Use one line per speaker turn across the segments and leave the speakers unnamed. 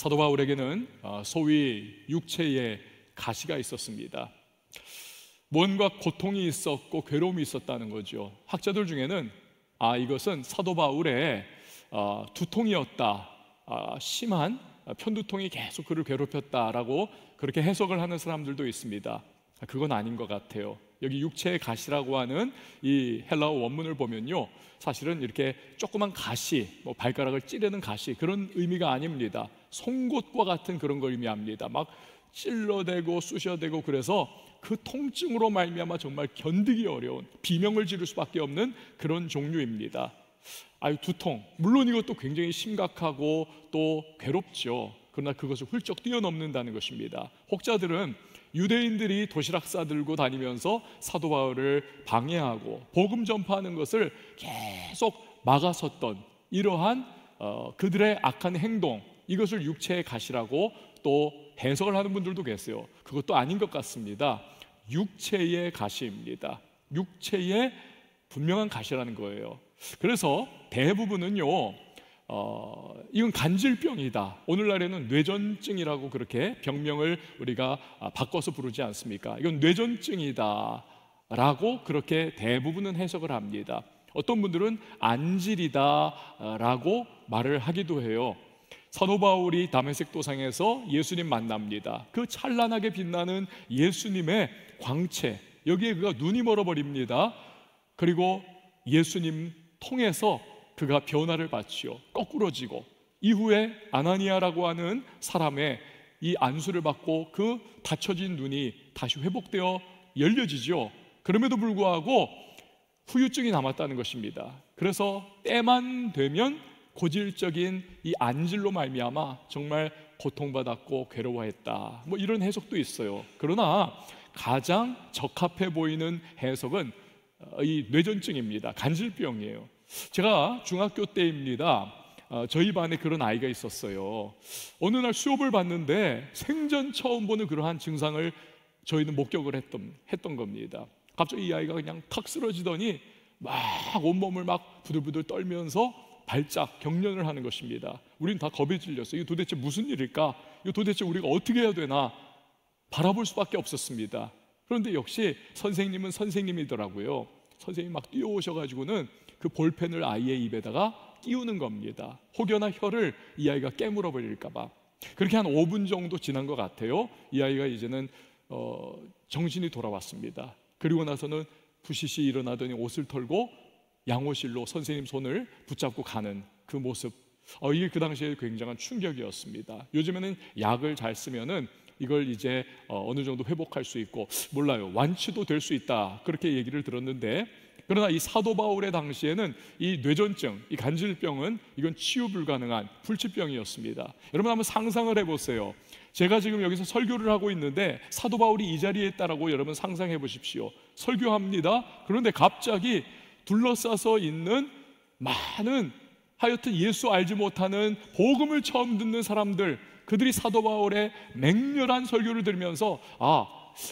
사도 바울에게는 소위 육체의 가시가 있었습니다. 뭔가 고통이 있었고 괴로움이 있었다는 거죠. 학자들 중에는 이것은 사도 바울의 두통이었다, 심한 편두통이 계속 그를 괴롭혔다라고 그렇게 해석을 하는 사람들도 있습니다. 그건 아닌 것 같아요. 여기 육체의 가시라고 하는 이 헬라어 원문을 보면요, 사실은 이렇게 조그만 가시, 발가락을 찌르는 가시, 그런 의미가 아닙니다. 송곳과 같은 그런 걸 의미합니다. 막 찔러대고 쑤셔대고, 그래서 그 통증으로 말미암아 정말 견디기 어려운, 비명을 지를 수밖에 없는 그런 종류입니다. 두통, 물론 이것도 굉장히 심각하고 또 괴롭죠. 그러나 그것을 훌쩍 뛰어넘는다는 것입니다. 혹자들은 유대인들이 도시락 싸들고 다니면서 사도 바울을 방해하고 복음 전파하는 것을 계속 막아섰던 이러한 그들의 악한 행동, 이것을 육체의 가시라고 또 해석을 하는 분들도 계세요. 그것도 아닌 것 같습니다. 육체의 가시입니다. 육체의 분명한 가시라는 거예요. 그래서 대부분은요, 이건 간질병이다, 오늘날에는 뇌전증이라고 그렇게 병명을 우리가 바꿔서 부르지 않습니까? 이건 뇌전증이다 라고 그렇게 대부분은 해석을 합니다. 어떤 분들은 안질이다 라고 말을 하기도 해요. 사도 바울이 다메섹 도상에서 예수님 만납니다. 그 찬란하게 빛나는 예수님의 광채, 여기에 그가 눈이 멀어버립니다. 그리고 예수님 통해서 그가 변화를 받지요. 거꾸러지고, 이후에 아나니아라고 하는 사람의 이 안수를 받고 그 닫혀진 눈이 다시 회복되어 열려지죠. 그럼에도 불구하고 후유증이 남았다는 것입니다. 그래서 때만 되면 고질적인 이 안질로 말미암아 정말 고통받았고 괴로워했다, 이런 해석도 있어요. 그러나 가장 적합해 보이는 해석은 이 뇌전증입니다. 간질병이에요. 제가 중학교 때입니다. 저희 반에 그런 아이가 있었어요. 어느 날 수업을 받는데 생전 처음 보는 그러한 증상을 저희는 목격을 했던 겁니다. 갑자기 이 아이가 그냥 탁 쓰러지더니 막 온몸을 막 부들부들 떨면서 발작, 경련을 하는 것입니다. 우리는 다 겁에 질렸어요. 이거 도대체 무슨 일일까? 이거 도대체 우리가 어떻게 해야 되나? 바라볼 수밖에 없었습니다. 그런데 역시 선생님은 선생님이더라고요. 선생님이 막 뛰어오셔가지고는 그 볼펜을 아이의 입에다가 끼우는 겁니다. 혹여나 혀를 이 아이가 깨물어 버릴까봐. 그렇게 한 5분 정도 지난 것 같아요. 이 아이가 이제는 정신이 돌아왔습니다. 그리고 나서는 부시시 일어나더니 옷을 털고 양호실로 선생님 손을 붙잡고 가는 그 모습, 이게 그 당시에 굉장한 충격이었습니다. 요즘에는 약을 잘 쓰면은 이걸 이제 어느 정도 회복할 수 있고, 몰라요, 완치도 될 수 있다, 그렇게 얘기를 들었는데, 그러나 이 사도 바울의 당시에는 이 뇌전증, 이 간질병은 이건 치유 불가능한 불치병이었습니다. 여러분 한번 상상을 해보세요. 제가 지금 여기서 설교를 하고 있는데 사도 바울이 이 자리에 있다라고 여러분 상상해 보십시오. 설교합니다. 그런데 갑자기 둘러싸서 있는 많은, 하여튼 예수 알지 못하는, 복음을 처음 듣는 사람들, 그들이 사도 바울의 맹렬한 설교를 들으면서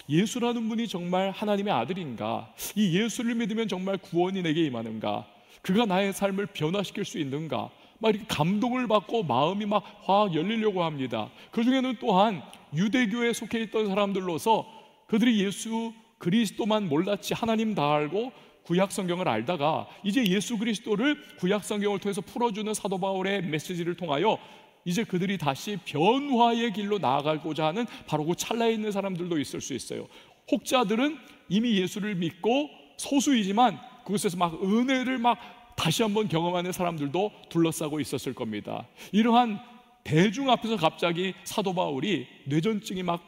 예수라는 분이 정말 하나님의 아들인가? 이 예수를 믿으면 정말 구원이 내게 임하는가? 그가 나의 삶을 변화시킬 수 있는가? 막 이렇게 감동을 받고 마음이 막 확 열리려고 합니다. 그 중에는 또한 유대교에 속해 있던 사람들로서 그들이 예수 그리스도만 몰랐지 하나님 다 알고 구약 성경을 알다가 이제 예수 그리스도를 구약 성경을 통해서 풀어주는 사도 바울의 메시지를 통하여 이제 그들이 다시 변화의 길로 나아가고자 하는 바로 그 찰나에 있는 사람들도 있을 수 있어요. 혹자들은 이미 예수를 믿고 소수이지만 그곳에서 막 은혜를 막 다시 한번 경험하는 사람들도 둘러싸고 있었을 겁니다. 이러한 대중 앞에서 갑자기 사도 바울이 뇌전증이 막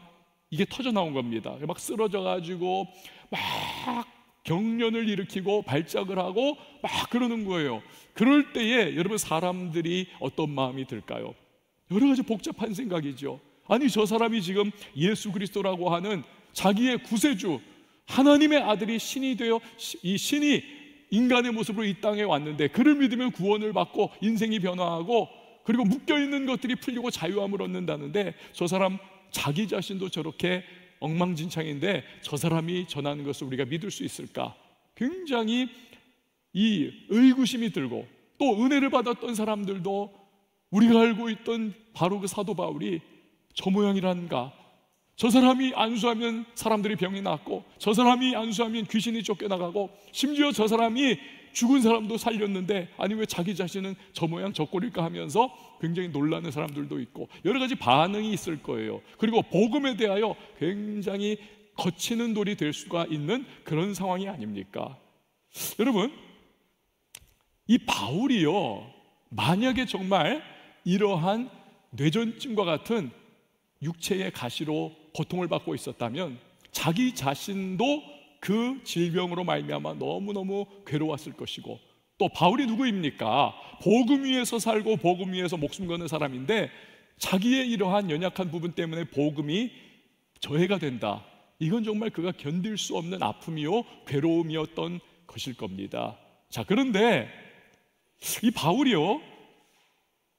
이게 터져 나온 겁니다. 막 쓰러져 가지고 막 경련을 일으키고 발작을 하고 막 그러는 거예요. 그럴 때에 여러분 사람들이 어떤 마음이 들까요? 여러 가지 복잡한 생각이죠. 아니 저 사람이 지금 예수 그리스도라고 하는 자기의 구세주 하나님의 아들이 신이 되어 이 신이 인간의 모습으로 이 땅에 왔는데 그를 믿으면 구원을 받고 인생이 변화하고 그리고 묶여있는 것들이 풀리고 자유함을 얻는다는데 저 사람 자기 자신도 저렇게 엉망진창인데 저 사람이 전하는 것을 우리가 믿을 수 있을까? 굉장히 이 의구심이 들고 또 은혜를 받았던 사람들도 우리가 알고 있던 바로 그 사도 바울이 저 모양이란가? 저 사람이 안수하면 사람들이 병이 낫고, 저 사람이 안수하면 귀신이 쫓겨나가고, 심지어 저 사람이 죽은 사람도 살렸는데 아니 왜 자기 자신은 저 모양 저 꼴일까 하면서 굉장히 놀라는 사람들도 있고, 여러 가지 반응이 있을 거예요. 그리고 복음에 대하여 굉장히 거치는 돌이 될 수가 있는 그런 상황이 아닙니까? 여러분, 이 바울이요, 만약에 정말 이러한 뇌전증과 같은 육체의 가시로 고통을 받고 있었다면 자기 자신도 그 질병으로 말미암아 너무너무 괴로웠을 것이고, 또 바울이 누구입니까? 복음 위에서 살고 복음 위에서 목숨 거는 사람인데 자기의 이러한 연약한 부분 때문에 복음이 저해가 된다. 이건 정말 그가 견딜 수 없는 아픔이요 괴로움이었던 것일 겁니다. 자, 그런데 이 바울이요,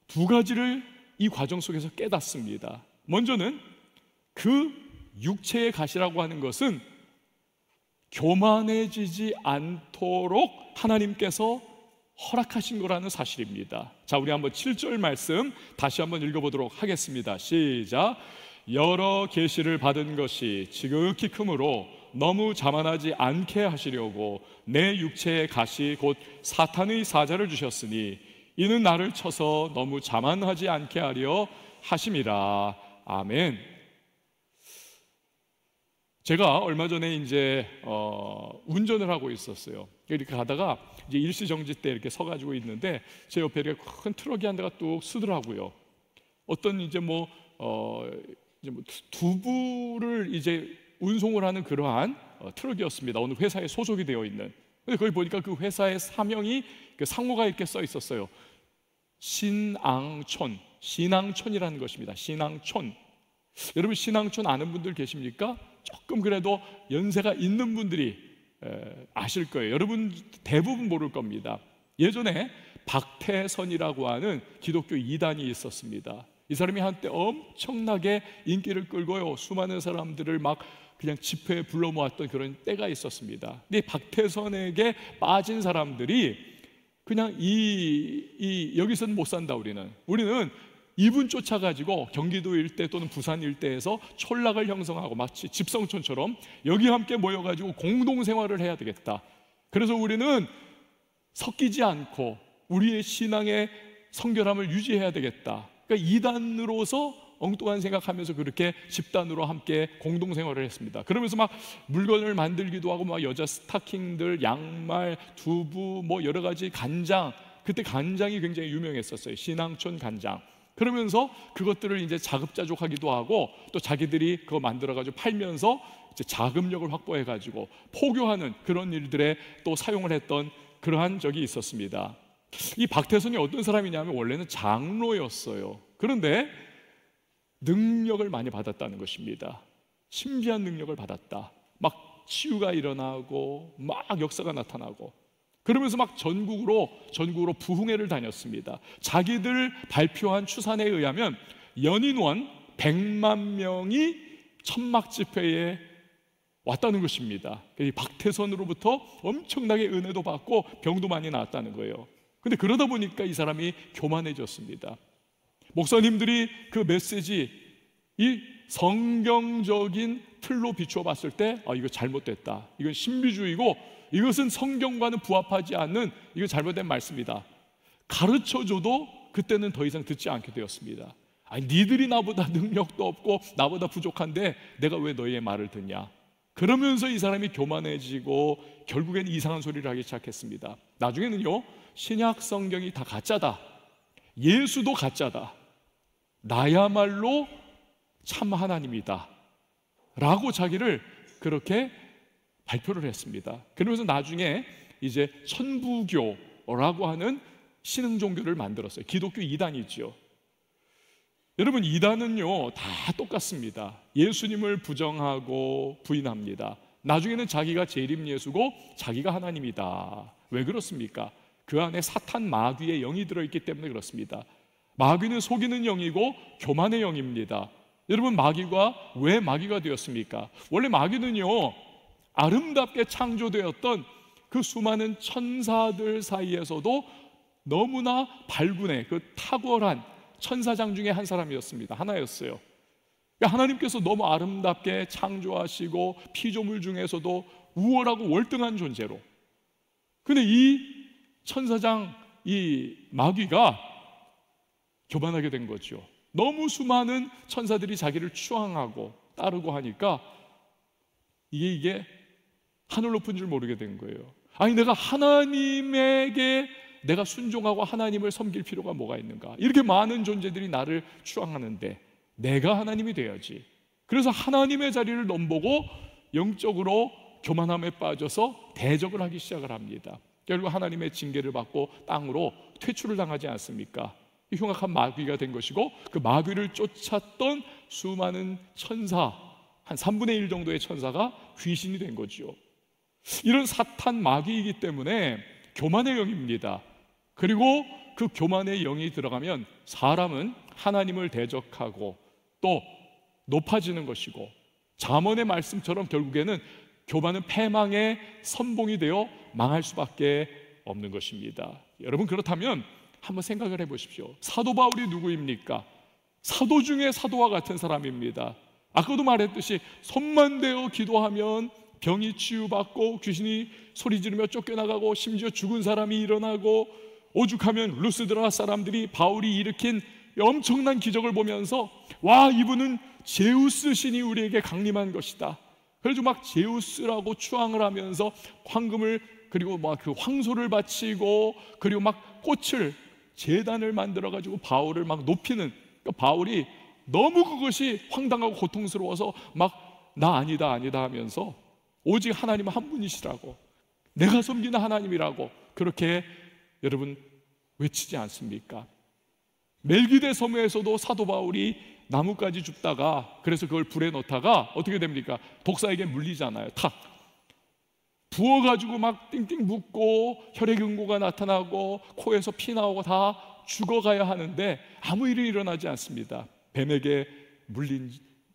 두 가지를 이 과정 속에서 깨닫습니다. 먼저는 그 육체의 가시라고 하는 것은 교만해지지 않도록 하나님께서 허락하신 거라는 사실입니다. 자, 우리 한번 7절 말씀 다시 한번 읽어보도록 하겠습니다. 시작. 여러 계시를 받은 것이 지극히 크므로 너무 자만하지 않게 하시려고 내 육체의 가시 곧 사탄의 사자를 주셨으니 이는 나를 쳐서 너무 자만하지 않게 하려 하심이라. 아멘. 제가 얼마 전에 이제 운전을 하고 있었어요. 이렇게 가다가 이제 일시정지 때 이렇게 서가지고 있는데 제 옆에 이렇게 큰 트럭이 한 대가 뚝 쓰더라고요. 어떤 이제 두부를 이제 운송을 하는 그러한 트럭이었습니다. 어느 회사에 소속이 되어 있는. 근데 거기 보니까 그 회사의 사명이 그 상호가 이렇게 써 있었어요. 신앙촌이라는 것입니다. 신앙촌. 여러분, 신앙촌 아는 분들 계십니까? 조금 그래도 연세가 있는 분들이 아실 거예요. 여러분 대부분 모를 겁니다. 예전에 박태선이라고 하는 기독교 이단이 있었습니다. 이 사람이 한때 엄청나게 인기를 끌고요, 수많은 사람들을 막 그냥 집회에 불러 모았던 그런 때가 있었습니다. 근데 박태선에게 빠진 사람들이 그냥 여기서는 못 산다. 우리는 이분 쫓아가지고 경기도 일대 또는 부산 일대에서 촌락을 형성하고 마치 집성촌처럼 여기 함께 모여가지고 공동생활을 해야 되겠다. 그래서 우리는 섞이지 않고 우리의 신앙의 성결함을 유지해야 되겠다. 그러니까 이단으로서 엉뚱한 생각하면서 그렇게 집단으로 함께 공동생활을 했습니다. 그러면서 막 물건을 만들기도 하고, 막 여자 스타킹들, 양말, 두부, 여러 가지 간장, 그때 간장이 굉장히 유명했었어요. 신앙촌 간장. 그러면서 그것들을 이제 자급자족하기도 하고, 또 자기들이 그거 만들어가지고 팔면서 이제 자금력을 확보해가지고 포교하는 그런 일들에 또 사용을 했던 그러한 적이 있었습니다. 이 박태선이 어떤 사람이냐면 원래는 장로였어요. 그런데 능력을 많이 받았다는 것입니다. 신비한 능력을 받았다. 막 치유가 일어나고 막 역사가 나타나고, 그러면서 막 전국으로 부흥회를 다녔습니다. 자기들 발표한 추산에 의하면 연인원 100만 명이 천막 집회에 왔다는 것입니다. 이 박태선으로부터 엄청나게 은혜도 받고 병도 많이 나았다는 거예요. 근데 그러다 보니까 이 사람이 교만해졌습니다. 목사님들이 그 메시지, 이 성경적인 틀로 비추어 봤을 때 이거 잘못됐다, 이건 신비주의고 이것은 성경과는 부합하지 않는, 이거 잘못된 말씀이다, 가르쳐줘도 그때는 더 이상 듣지 않게 되었습니다. 아니, 니들이 나보다 능력도 없고 나보다 부족한데 내가 왜 너희의 말을 듣냐. 그러면서 이 사람이 교만해지고 결국엔 이상한 소리를 하기 시작했습니다. 나중에는요, 신약 성경이 다 가짜다, 예수도 가짜다, 나야말로 참 하나님이다 라고 자기를 그렇게 발표를 했습니다. 그러면서 나중에 이제 천부교라고 하는 신흥 종교를 만들었어요. 기독교 이단이죠. 여러분, 이단은요 다 똑같습니다. 예수님을 부정하고 부인합니다. 나중에는 자기가 재림 예수고 자기가 하나님이다. 왜 그렇습니까? 그 안에 사탄 마귀의 영이 들어있기 때문에 그렇습니다. 마귀는 속이는 영이고 교만의 영입니다. 여러분, 마귀가 왜 마귀가 되었습니까? 원래 마귀는요, 아름답게 창조되었던 그 수많은 천사들 사이에서도 너무나 발군의 그 탁월한 천사장 중에 한 사람이었습니다. 하나였어요. 그러니까 하나님께서 너무 아름답게 창조하시고 피조물 중에서도 우월하고 월등한 존재로. 근데 이 천사장 이 마귀가 교만하게 된 거죠. 너무 수많은 천사들이 자기를 추앙하고 따르고 하니까 이게 하늘 높은 줄 모르게 된 거예요. 아니, 내가 하나님에게 내가 순종하고 하나님을 섬길 필요가 뭐가 있는가? 이렇게 많은 존재들이 나를 추앙하는데 내가 하나님이 돼야지. 그래서 하나님의 자리를 넘보고 영적으로 교만함에 빠져서 대적을 하기 시작을 합니다. 결국 하나님의 징계를 받고 땅으로 퇴출을 당하지 않습니까? 흉악한 마귀가 된 것이고, 그 마귀를 쫓았던 수많은 천사, 한 3분의 1 정도의 천사가 귀신이 된 거죠. 이런 사탄 마귀이기 때문에 교만의 영입니다. 그리고 그 교만의 영이 들어가면 사람은 하나님을 대적하고 또 높아지는 것이고, 잠언의 말씀처럼 결국에는 교만은 패망의 선봉이 되어 망할 수밖에 없는 것입니다. 여러분, 그렇다면 한번 생각을 해보십시오. 사도 바울이 누구입니까? 사도 중에 사도와 같은 사람입니다. 아까도 말했듯이 손만 대어 기도하면 병이 치유받고 귀신이 소리 지르며 쫓겨나가고 심지어 죽은 사람이 일어나고, 오죽하면 루스드라 사람들이 바울이 일으킨 엄청난 기적을 보면서 와, 이분은 제우스 신이 우리에게 강림한 것이다. 그래서 막 제우스라고 추앙을 하면서 황금을, 그리고 막 그 황소를 바치고, 그리고 막 꽃을, 제단을 만들어 가지고 바울을 막 높이는, 그러니까 바울이 너무 그것이 황당하고 고통스러워서 막 나 아니다 아니다 하면서 오직 하나님 한 분이시라고, 내가 섬기는 하나님이라고 그렇게 여러분 외치지 않습니까? 멜기데 섬에서도 사도 바울이 나뭇가지 줍다가, 그래서 그걸 불에 넣다가 어떻게 됩니까? 독사에게 물리잖아요. 탁 부어가지고 막 띵띵 붓고 혈액응고가 나타나고 코에서 피 나오고 다 죽어가야 하는데 아무 일이 일어나지 않습니다. 뱀에게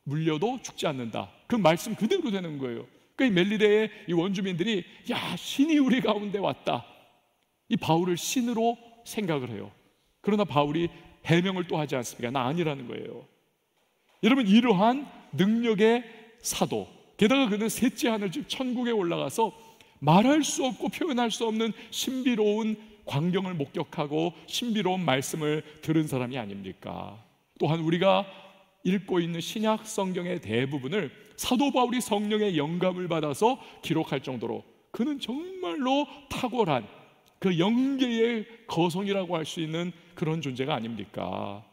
물려도 죽지 않는다. 그 말씀 그대로 되는 거예요. 그러니까 이 멜리데의 이 원주민들이 야, 신이 우리 가운데 왔다, 이 바울을 신으로 생각을 해요. 그러나 바울이 해명을 또 하지 않습니까? 나 아니라는 거예요. 여러분, 이러한 능력의 사도, 게다가 그는 셋째 하늘 즉 천국에 올라가서 말할 수 없고 표현할 수 없는 신비로운 광경을 목격하고 신비로운 말씀을 들은 사람이 아닙니까? 또한 우리가 읽고 있는 신약 성경의 대부분을 사도 바울이 성령의 영감을 받아서 기록할 정도로 그는 정말로 탁월한 그 영계의 거성이라고 할 수 있는 그런 존재가 아닙니까?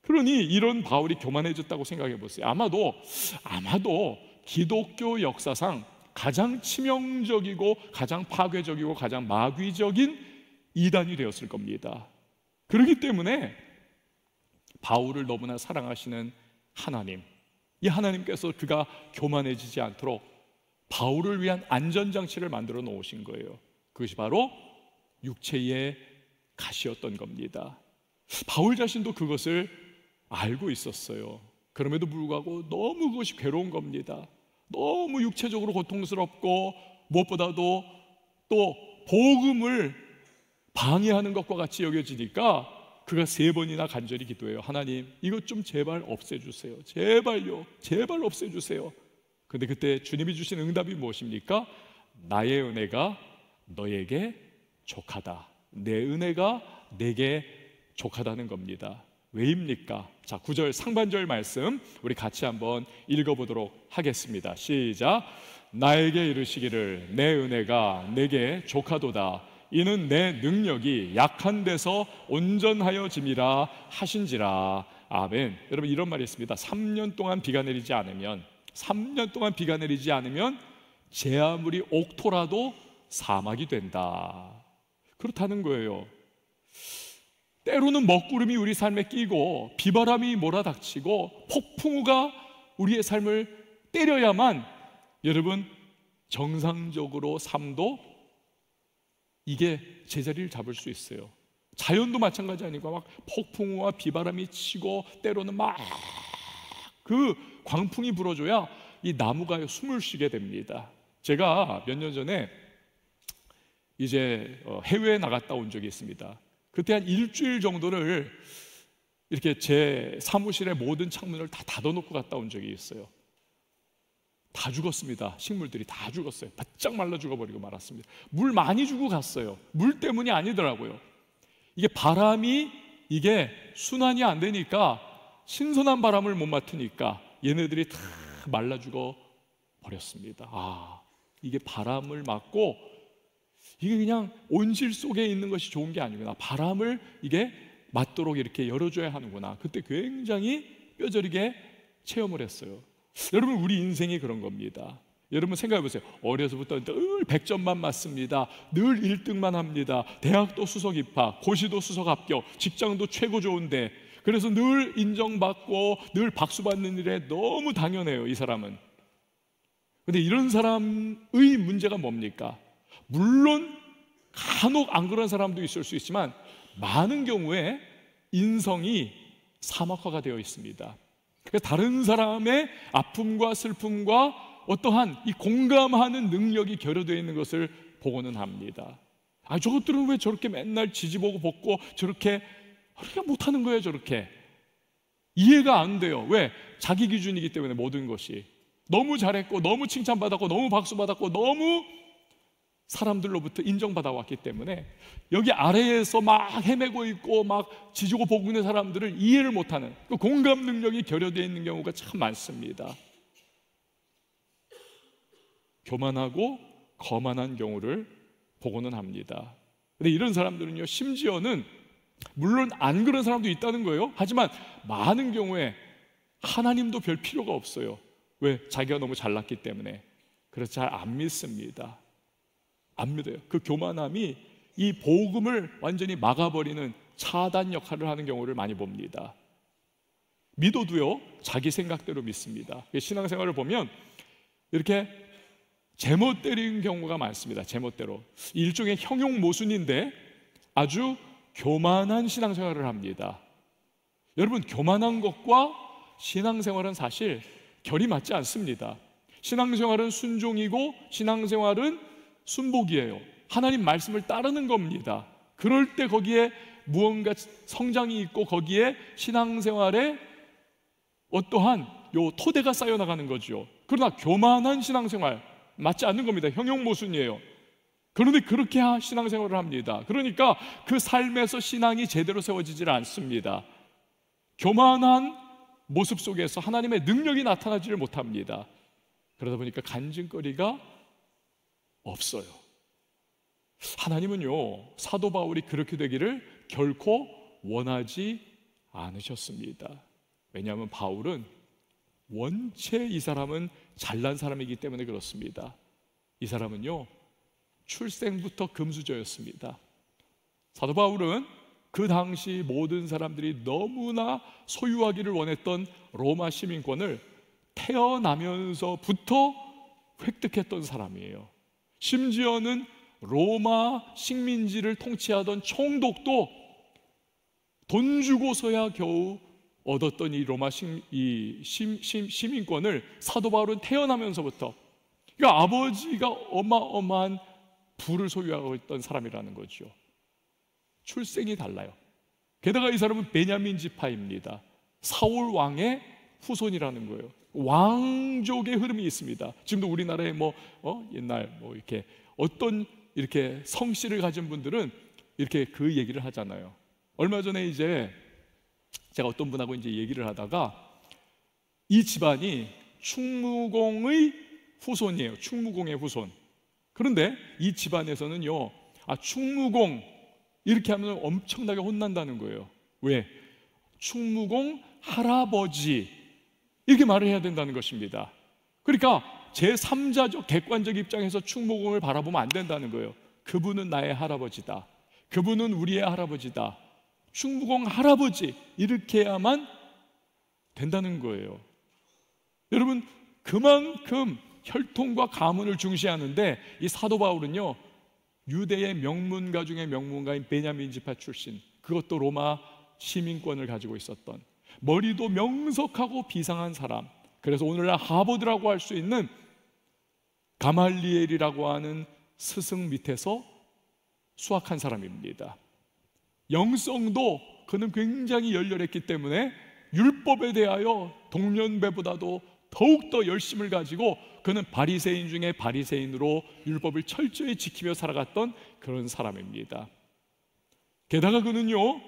그러니 이런 바울이 교만해졌다고 생각해 보세요. 아마도 기독교 역사상 가장 치명적이고 가장 파괴적이고 가장 마귀적인 이단이 되었을 겁니다. 그렇기 때문에 바울을 너무나 사랑하시는 하나님, 이 하나님께서 그가 교만해지지 않도록 바울을 위한 안전장치를 만들어 놓으신 거예요. 그것이 바로 육체의 가시였던 겁니다. 바울 자신도 그것을 알고 있었어요. 그럼에도 불구하고 너무 그것이 괴로운 겁니다. 너무 육체적으로 고통스럽고 무엇보다도 또 복음을 방해하는 것과 같이 여겨지니까 그가 3번이나 간절히 기도해요. 하나님, 이것 좀 제발 없애주세요. 제발요, 제발 없애주세요. 그런데 그때 주님이 주신 응답이 무엇입니까? 나의 은혜가 너에게 족하다. 내 은혜가 내게 족하다는 겁니다. 왜입니까? 자, 9절 상반절 말씀 우리 같이 한번 읽어보도록 하겠습니다. 시작. 나에게 이르시기를 내 은혜가 내게 족하도다. 이는 내 능력이 약한 데서 온전하여짐이라 하신지라. 아멘. 여러분, 이런 말이 있습니다. 3년 동안 비가 내리지 않으면, 3년 동안 비가 내리지 않으면 제 아무리 옥토라도 사막이 된다. 그렇다는 거예요. 때로는 먹구름이 우리 삶에 끼고 비바람이 몰아닥치고 폭풍우가 우리의 삶을 때려야만 여러분 정상적으로 삶도 이게 제자리를 잡을 수 있어요. 자연도 마찬가지 아니고 막 폭풍우와 비바람이 치고 때로는 막 그 광풍이 불어줘야 이 나무가 숨을 쉬게 됩니다. 제가 몇 년 전에 이제 해외에 나갔다 온 적이 있습니다. 그때 한 일주일 정도를 이렇게 제 사무실의 모든 창문을 다 닫아놓고 갔다 온 적이 있어요. 다 죽었습니다. 식물들이 다 죽었어요. 바짝 말라 죽어버리고 말았습니다. 물 많이 주고 갔어요. 물 때문이 아니더라고요. 이게 바람이 이게 순환이 안 되니까, 신선한 바람을 못 맡으니까 얘네들이 다 말라 죽어 버렸습니다. 이게 바람을 맞고, 이게 그냥 온실 속에 있는 것이 좋은 게 아니구나. 바람을 이게 맞도록 이렇게 열어줘야 하는구나. 그때 굉장히 뼈저리게 체험을 했어요. 여러분, 우리 인생이 그런 겁니다. 여러분 생각해 보세요. 어려서부터 늘 100점만 맞습니다. 늘 1등만 합니다. 대학도 수석 입학, 고시도 수석 합격, 직장도 최고 좋은데, 그래서 늘 인정받고 늘 박수 받는 일에 너무 당연해요, 이 사람은. 근데 이런 사람의 문제가 뭡니까? 물론 간혹 안 그런 사람도 있을 수 있지만, 많은 경우에 인성이 사막화가 되어 있습니다. 그러니까 다른 사람의 아픔과 슬픔과 어떠한 이 공감하는 능력이 결여되어 있는 것을 보고는 합니다. 저것들은 왜 저렇게 맨날 지지보고 벗고 저렇게 못하는 거예요? 저렇게 이해가 안 돼요. 왜? 자기 기준이기 때문에. 모든 것이 너무 잘했고, 너무 칭찬받았고, 너무 박수받았고, 너무 사람들로부터 인정받아 왔기 때문에 여기 아래에서 막 헤매고 있고 막 지지고 보고 있는 사람들을 이해를 못하는, 그 공감 능력이 결여되어 있는 경우가 참 많습니다. 교만하고 거만한 경우를 보고는 합니다. 근데 이런 사람들은요, 심지어는 물론 안 그런 사람도 있다는 거예요. 하지만 많은 경우에 하나님도 별 필요가 없어요. 왜? 자기가 너무 잘났기 때문에. 그래서 잘 안 믿습니다. 안 믿어요. 그 교만함이 이 복음을 완전히 막아버리는 차단 역할을 하는 경우를 많이 봅니다. 믿어도요, 자기 생각대로 믿습니다. 신앙생활을 보면 이렇게 제멋대로인 경우가 많습니다. 제멋대로. 일종의 형용 모순인데 아주 교만한 신앙생활을 합니다. 여러분, 교만한 것과 신앙생활은 사실 결이 맞지 않습니다. 신앙생활은 순종이고 신앙생활은 순복이에요. 하나님 말씀을 따르는 겁니다. 그럴 때 거기에 무언가 성장이 있고 거기에 신앙생활에 어떠한 요 토대가 쌓여나가는 거죠. 그러나 교만한 신앙생활 맞지 않는 겁니다. 형용모순이에요. 그런데 그렇게 신앙생활을 합니다. 그러니까 그 삶에서 신앙이 제대로 세워지질 않습니다. 교만한 모습 속에서 하나님의 능력이 나타나지를 못합니다. 그러다 보니까 간증거리가 없어요. 하나님은요, 사도 바울이 그렇게 되기를 결코 원하지 않으셨습니다. 왜냐하면 바울은 원체 이 사람은 잘난 사람이기 때문에 그렇습니다. 이 사람은요, 출생부터 금수저였습니다. 사도 바울은 그 당시 모든 사람들이 너무나 소유하기를 원했던 로마 시민권을 태어나면서부터 획득했던 사람이에요. 심지어는 로마 식민지를 통치하던 총독도 돈 주고서야 겨우 얻었던 이 로마 시민권을 사도 바울은 태어나면서부터, 그러니까 아버지가 어마어마한 부를 소유하고 있던 사람이라는 거죠. 출생이 달라요. 게다가 이 사람은 베냐민 지파입니다. 사울 왕의 후손이라는 거예요. 왕족의 흐름이 있습니다. 지금도 우리나라에 옛날 이렇게 어떤 이렇게 성씨를 가진 분들은 이렇게 그 얘기를 하잖아요. 얼마 전에 이제 제가 어떤 분하고 이제 얘기를 하다가 이 집안이 충무공의 후손이에요. 충무공의 후손. 그런데 이 집안에서는요, 충무공 이렇게 하면 엄청나게 혼난다는 거예요. 왜? 충무공 할아버지 이렇게 말을 해야 된다는 것입니다. 그러니까 제3자적 객관적 입장에서 충무공을 바라보면 안 된다는 거예요. 그분은 나의 할아버지다. 그분은 우리의 할아버지다. 충무공 할아버지 이렇게 해야만 된다는 거예요. 여러분, 그만큼 혈통과 가문을 중시하는데 이 사도 바울은요, 유대의 명문가 중에 명문가인 베냐민 지파 출신, 그것도 로마 시민권을 가지고 있었던, 머리도 명석하고 비상한 사람, 그래서 오늘날 하버드라고 할 수 있는 가말리엘이라고 하는 스승 밑에서 수학한 사람입니다. 영성도 그는 굉장히 열렬했기 때문에 율법에 대하여 동년배보다도 더욱더 열심을 가지고 그는 바리새인 중에 바리새인으로 율법을 철저히 지키며 살아갔던 그런 사람입니다. 게다가 그는요,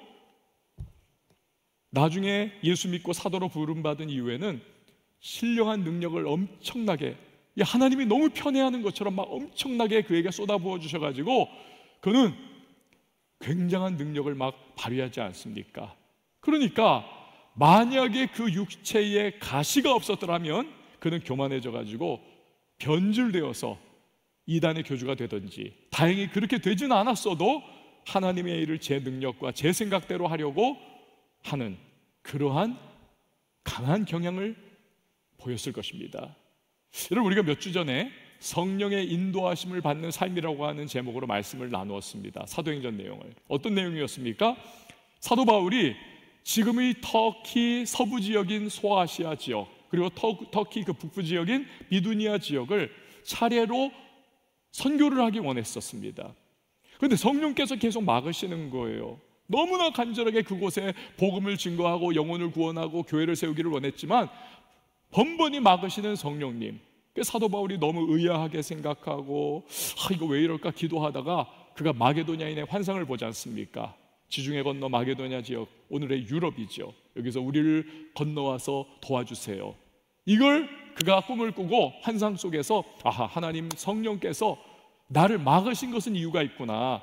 나중에 예수 믿고 사도로 부름받은 이후에는 신령한 능력을 엄청나게, 하나님이 너무 편애하는 것처럼 막 엄청나게 그에게 쏟아부어 주셔가지고 그는 굉장한 능력을 막 발휘하지 않습니까? 그러니까 만약에 그 육체에 가시가 없었더라면 그는 교만해져가지고 변질되어서 이단의 교주가 되든지, 다행히 그렇게 되지는 않았어도 하나님의 일을 제 능력과 제 생각대로 하려고 하는 그러한 강한 경향을 보였을 것입니다. 여러분, 우리가 몇 주 전에 성령의 인도하심을 받는 삶이라고 하는 제목으로 말씀을 나누었습니다. 사도행전 내용을. 어떤 내용이었습니까? 사도 바울이 지금의 터키 서부 지역인 소아시아 지역, 그리고 터키 그 북부 지역인 비두니아 지역을 차례로 선교를 하기 원했었습니다. 그런데 성령께서 계속 막으시는 거예요. 너무나 간절하게 그곳에 복음을 증거하고 영혼을 구원하고 교회를 세우기를 원했지만 번번이 막으시는 성령님, 사도 바울이 너무 의아하게 생각하고 이거 왜 이럴까 기도하다가 그가 마게도냐인의 환상을 보지 않습니까? 지중해 건너 마게도냐 지역, 오늘의 유럽이죠. 여기서 우리를 건너와서 도와주세요. 이걸 그가 꿈을 꾸고 환상 속에서 하나님 성령께서 나를 막으신 것은 이유가 있구나,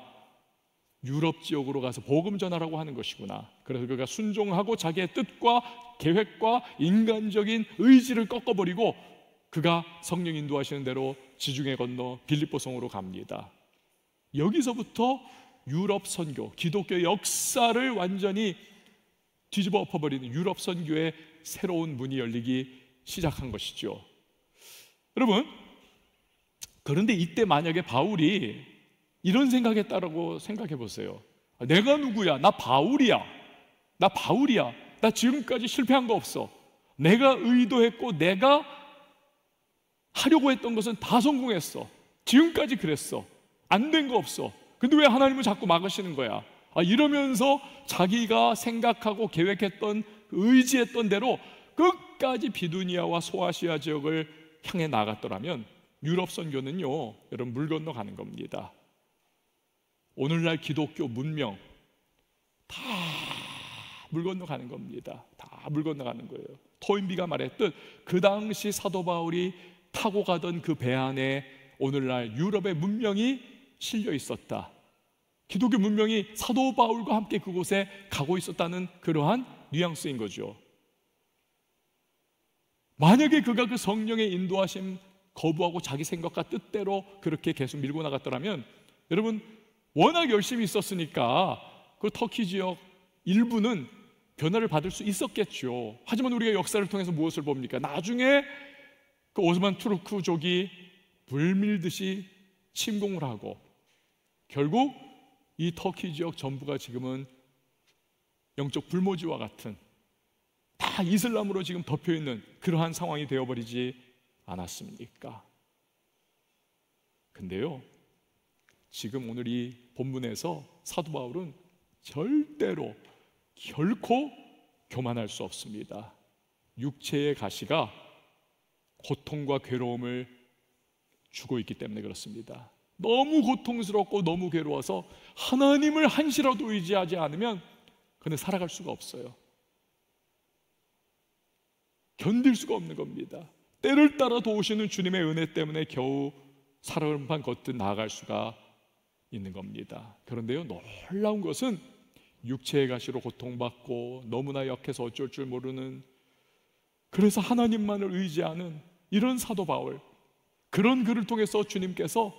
유럽 지역으로 가서 복음 전하라고 하는 것이구나. 그래서 그가 순종하고 자기의 뜻과 계획과 인간적인 의지를 꺾어버리고 그가 성령 인도하시는 대로 지중해 건너 빌립보성으로 갑니다. 여기서부터 유럽 선교, 기독교 역사를 완전히 뒤집어 엎어버리는 유럽 선교의 새로운 문이 열리기 시작한 것이죠. 여러분, 그런데 이때 만약에 바울이 이런 생각했다라고 생각해 보세요. 내가 누구야? 나 바울이야. 나 지금까지 실패한 거 없어. 내가 의도했고 내가 하려고 했던 것은 다 성공했어. 지금까지 그랬어. 안 된 거 없어. 근데 왜 하나님은 자꾸 막으시는 거야? 이러면서 자기가 생각하고 계획했던, 의지했던 대로 끝까지 비두니아와 소아시아 지역을 향해 나갔더라면 유럽 선교는요, 여러분, 물 건너가는 겁니다. 오늘날 기독교 문명 다 물 건너가는 겁니다. 다 물 건너가는 거예요. 토인비가 말했듯 그 당시 사도 바울이 타고 가던 그 배 안에 오늘날 유럽의 문명이 실려 있었다. 기독교 문명이 사도 바울과 함께 그곳에 가고 있었다는 그러한 뉘앙스인 거죠. 만약에 그가 그 성령의 인도하심 거부하고 자기 생각과 뜻대로 그렇게 계속 밀고 나갔더라면, 여러분, 워낙 열심히 있었으니까 그 터키 지역 일부는 변화를 받을 수 있었겠죠. 하지만 우리가 역사를 통해서 무엇을 봅니까? 나중에 그 오스만 투르크족이 불밀듯이 침공을 하고 결국 이 터키 지역 전부가 지금은 영적 불모지와 같은, 다 이슬람으로 지금 덮여있는 그러한 상황이 되어버리지 않았습니까? 근데요, 지금 오늘 이 본문에서 사도 바울은 절대로 결코 교만할 수 없습니다. 육체의 가시가 고통과 괴로움을 주고 있기 때문에 그렇습니다. 너무 고통스럽고 너무 괴로워서 하나님을 한시라도 의지하지 않으면 그는 살아갈 수가 없어요. 견딜 수가 없는 겁니다. 때를 따라 도우시는 주님의 은혜 때문에 겨우 살아만 걷듯 나아갈 수가 있는 겁니다. 그런데요, 놀라운 것은 육체의 가시로 고통받고 너무나 약해서 어쩔 줄 모르는, 그래서 하나님만을 의지하는 이런 사도 바울, 그런 그를 통해서 주님께서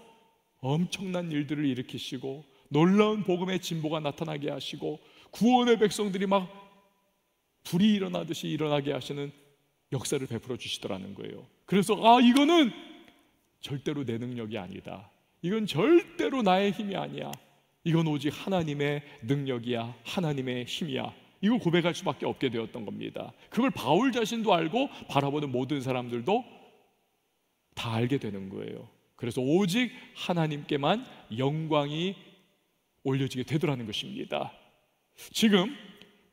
엄청난 일들을 일으키시고 놀라운 복음의 진보가 나타나게 하시고 구원의 백성들이 막 불이 일어나듯이 일어나게 하시는 역사를 베풀어 주시더라는 거예요. 그래서 이거는 절대로 내 능력이 아니다. 이건 절대로 나의 힘이 아니야. 이건 오직 하나님의 능력이야. 하나님의 힘이야. 이걸 고백할 수밖에 없게 되었던 겁니다. 그걸 바울 자신도 알고 바라보는 모든 사람들도 다 알게 되는 거예요. 그래서 오직 하나님께만 영광이 올려지게 되더라는 것입니다. 지금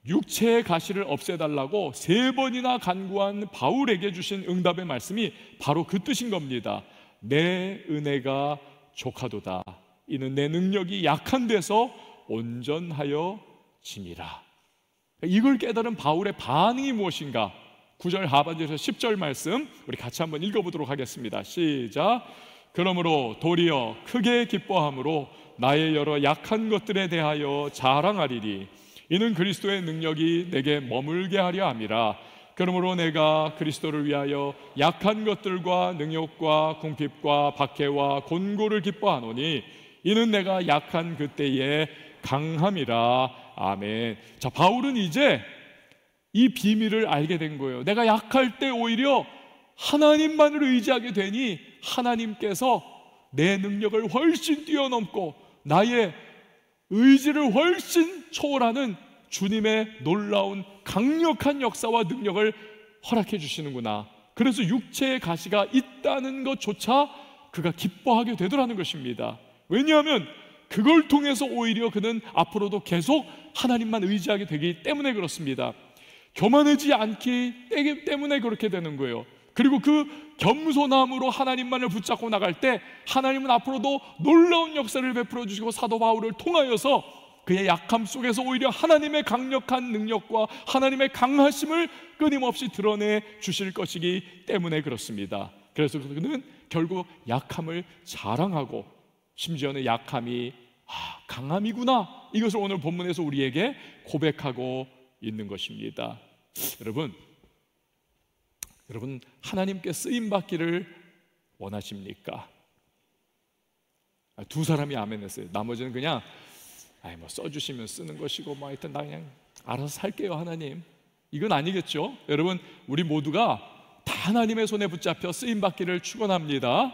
육체의 가시를 없애달라고 3번이나 간구한 바울에게 주신 응답의 말씀이 바로 그 뜻인 겁니다. 내 은혜가 족하도다. 이는 내 능력이 약한 데서 온전하여 짐이라. 이걸 깨달은 바울의 반응이 무엇인가? 9절 하반절에서 10절 말씀 우리 같이 한번 읽어보도록 하겠습니다. 시작. 그러므로 도리어 크게 기뻐함으로 나의 여러 약한 것들에 대하여 자랑하리니 이는 그리스도의 능력이 내게 머물게 하려 함이라. 그러므로 내가 그리스도를 위하여 약한 것들과 능욕과 궁핍과 박해와 곤고를 기뻐하노니 이는 내가 약한 그때에 강함이라. 아멘. 자, 바울은 이제 이 비밀을 알게 된 거예요. 내가 약할 때 오히려 하나님만을 의지하게 되니 하나님께서 내 능력을 훨씬 뛰어넘고 나의 의지를 훨씬 초월하는 주님의 놀라운 강력한 역사와 능력을 허락해 주시는구나. 그래서 육체의 가시가 있다는 것조차 그가 기뻐하게 되더라는 것입니다. 왜냐하면 그걸 통해서 오히려 그는 앞으로도 계속 하나님만 의지하게 되기 때문에 그렇습니다. 교만하지 않기 때문에 그렇게 되는 거예요. 그리고 그 겸손함으로 하나님만을 붙잡고 나갈 때 하나님은 앞으로도 놀라운 역사를 베풀어 주시고 사도 바울을 통하여서 그의 약함 속에서 오히려 하나님의 강력한 능력과 하나님의 강하심을 끊임없이 드러내 주실 것이기 때문에 그렇습니다. 그래서 그는 결국 약함을 자랑하고 심지어는 약함이 강함이구나, 이것을 오늘 본문에서 우리에게 고백하고 있는 것입니다. 여러분 하나님께 쓰임받기를 원하십니까? 두 사람이 아멘 했어요. 나머지는 그냥 뭐 써주시면 쓰는 것이고 뭐 하여튼 나 그냥 알아서 살게요 하나님, 이건 아니겠죠? 여러분 우리 모두가 다 하나님의 손에 붙잡혀 쓰임받기를 축원합니다.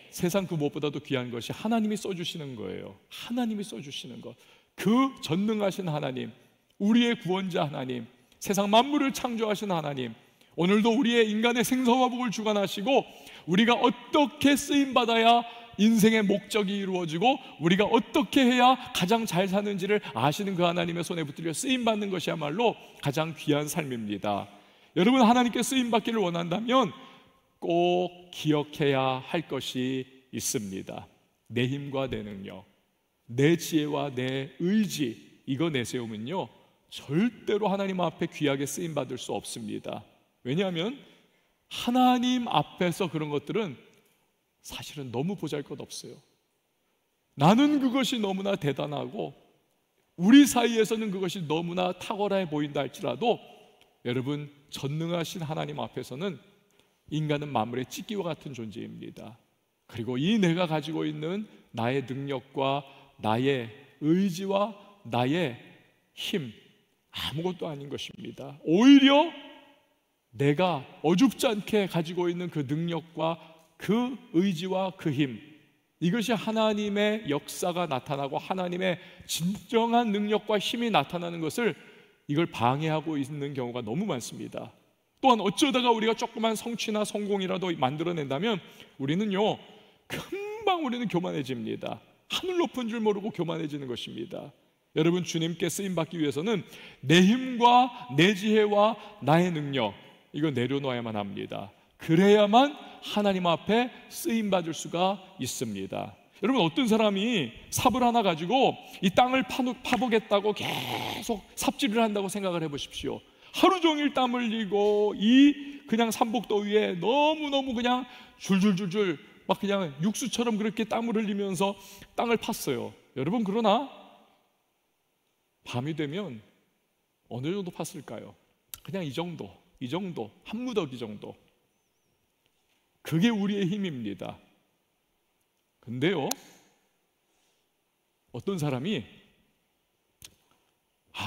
세상 그 무엇보다도 귀한 것이 하나님이 써주시는 거예요. 하나님이 써주시는 것, 그 전능하신 하나님, 우리의 구원자 하나님, 세상 만물을 창조하신 하나님, 오늘도 우리의 인간의 생사와 복을 주관하시고 우리가 어떻게 쓰임받아야 인생의 목적이 이루어지고 우리가 어떻게 해야 가장 잘 사는지를 아시는 그 하나님의 손에 붙들려 쓰임받는 것이야말로 가장 귀한 삶입니다. 여러분 하나님께 쓰임받기를 원한다면 꼭 기억해야 할 것이 있습니다. 내 힘과 내 능력, 내 지혜와 내 의지, 이거 내세우면요 절대로 하나님 앞에 귀하게 쓰임받을 수 없습니다. 왜냐하면 하나님 앞에서 그런 것들은 사실은 너무 보잘것없어요. 나는 그것이 너무나 대단하고 우리 사이에서는 그것이 너무나 탁월해 보인다 할지라도 여러분 전능하신 하나님 앞에서는 인간은 만물의 찌끼와 같은 존재입니다. 그리고 이 내가 가지고 있는 나의 능력과 나의 의지와 나의 힘, 아무것도 아닌 것입니다. 오히려 내가 어줍지 않게 가지고 있는 그 능력과 그 의지와 그 힘, 이것이 하나님의 역사가 나타나고 하나님의 진정한 능력과 힘이 나타나는 것을 이걸 방해하고 있는 경우가 너무 많습니다. 또한 어쩌다가 우리가 조그만 성취나 성공이라도 만들어낸다면 우리는요 금방 우리는 교만해집니다. 하늘 높은 줄 모르고 교만해지는 것입니다. 여러분 주님께 쓰임받기 위해서는 내 힘과 내 지혜와 나의 능력, 이거 내려놓아야만 합니다. 그래야만 하나님 앞에 쓰임받을 수가 있습니다. 여러분 어떤 사람이 삽을 하나 가지고 이 땅을 파보겠다고 계속 삽질을 한다고 생각을 해보십시오. 하루 종일 땀 흘리고 이 그냥 삼복더위에 너무너무 그냥 줄줄줄줄 막 그냥 육수처럼 그렇게 땀을 흘리면서 땅을 팠어요. 여러분 그러나 밤이 되면 어느 정도 팠을까요? 그냥 이 정도 한 무더기 정도. 그게 우리의 힘입니다. 근데요 어떤 사람이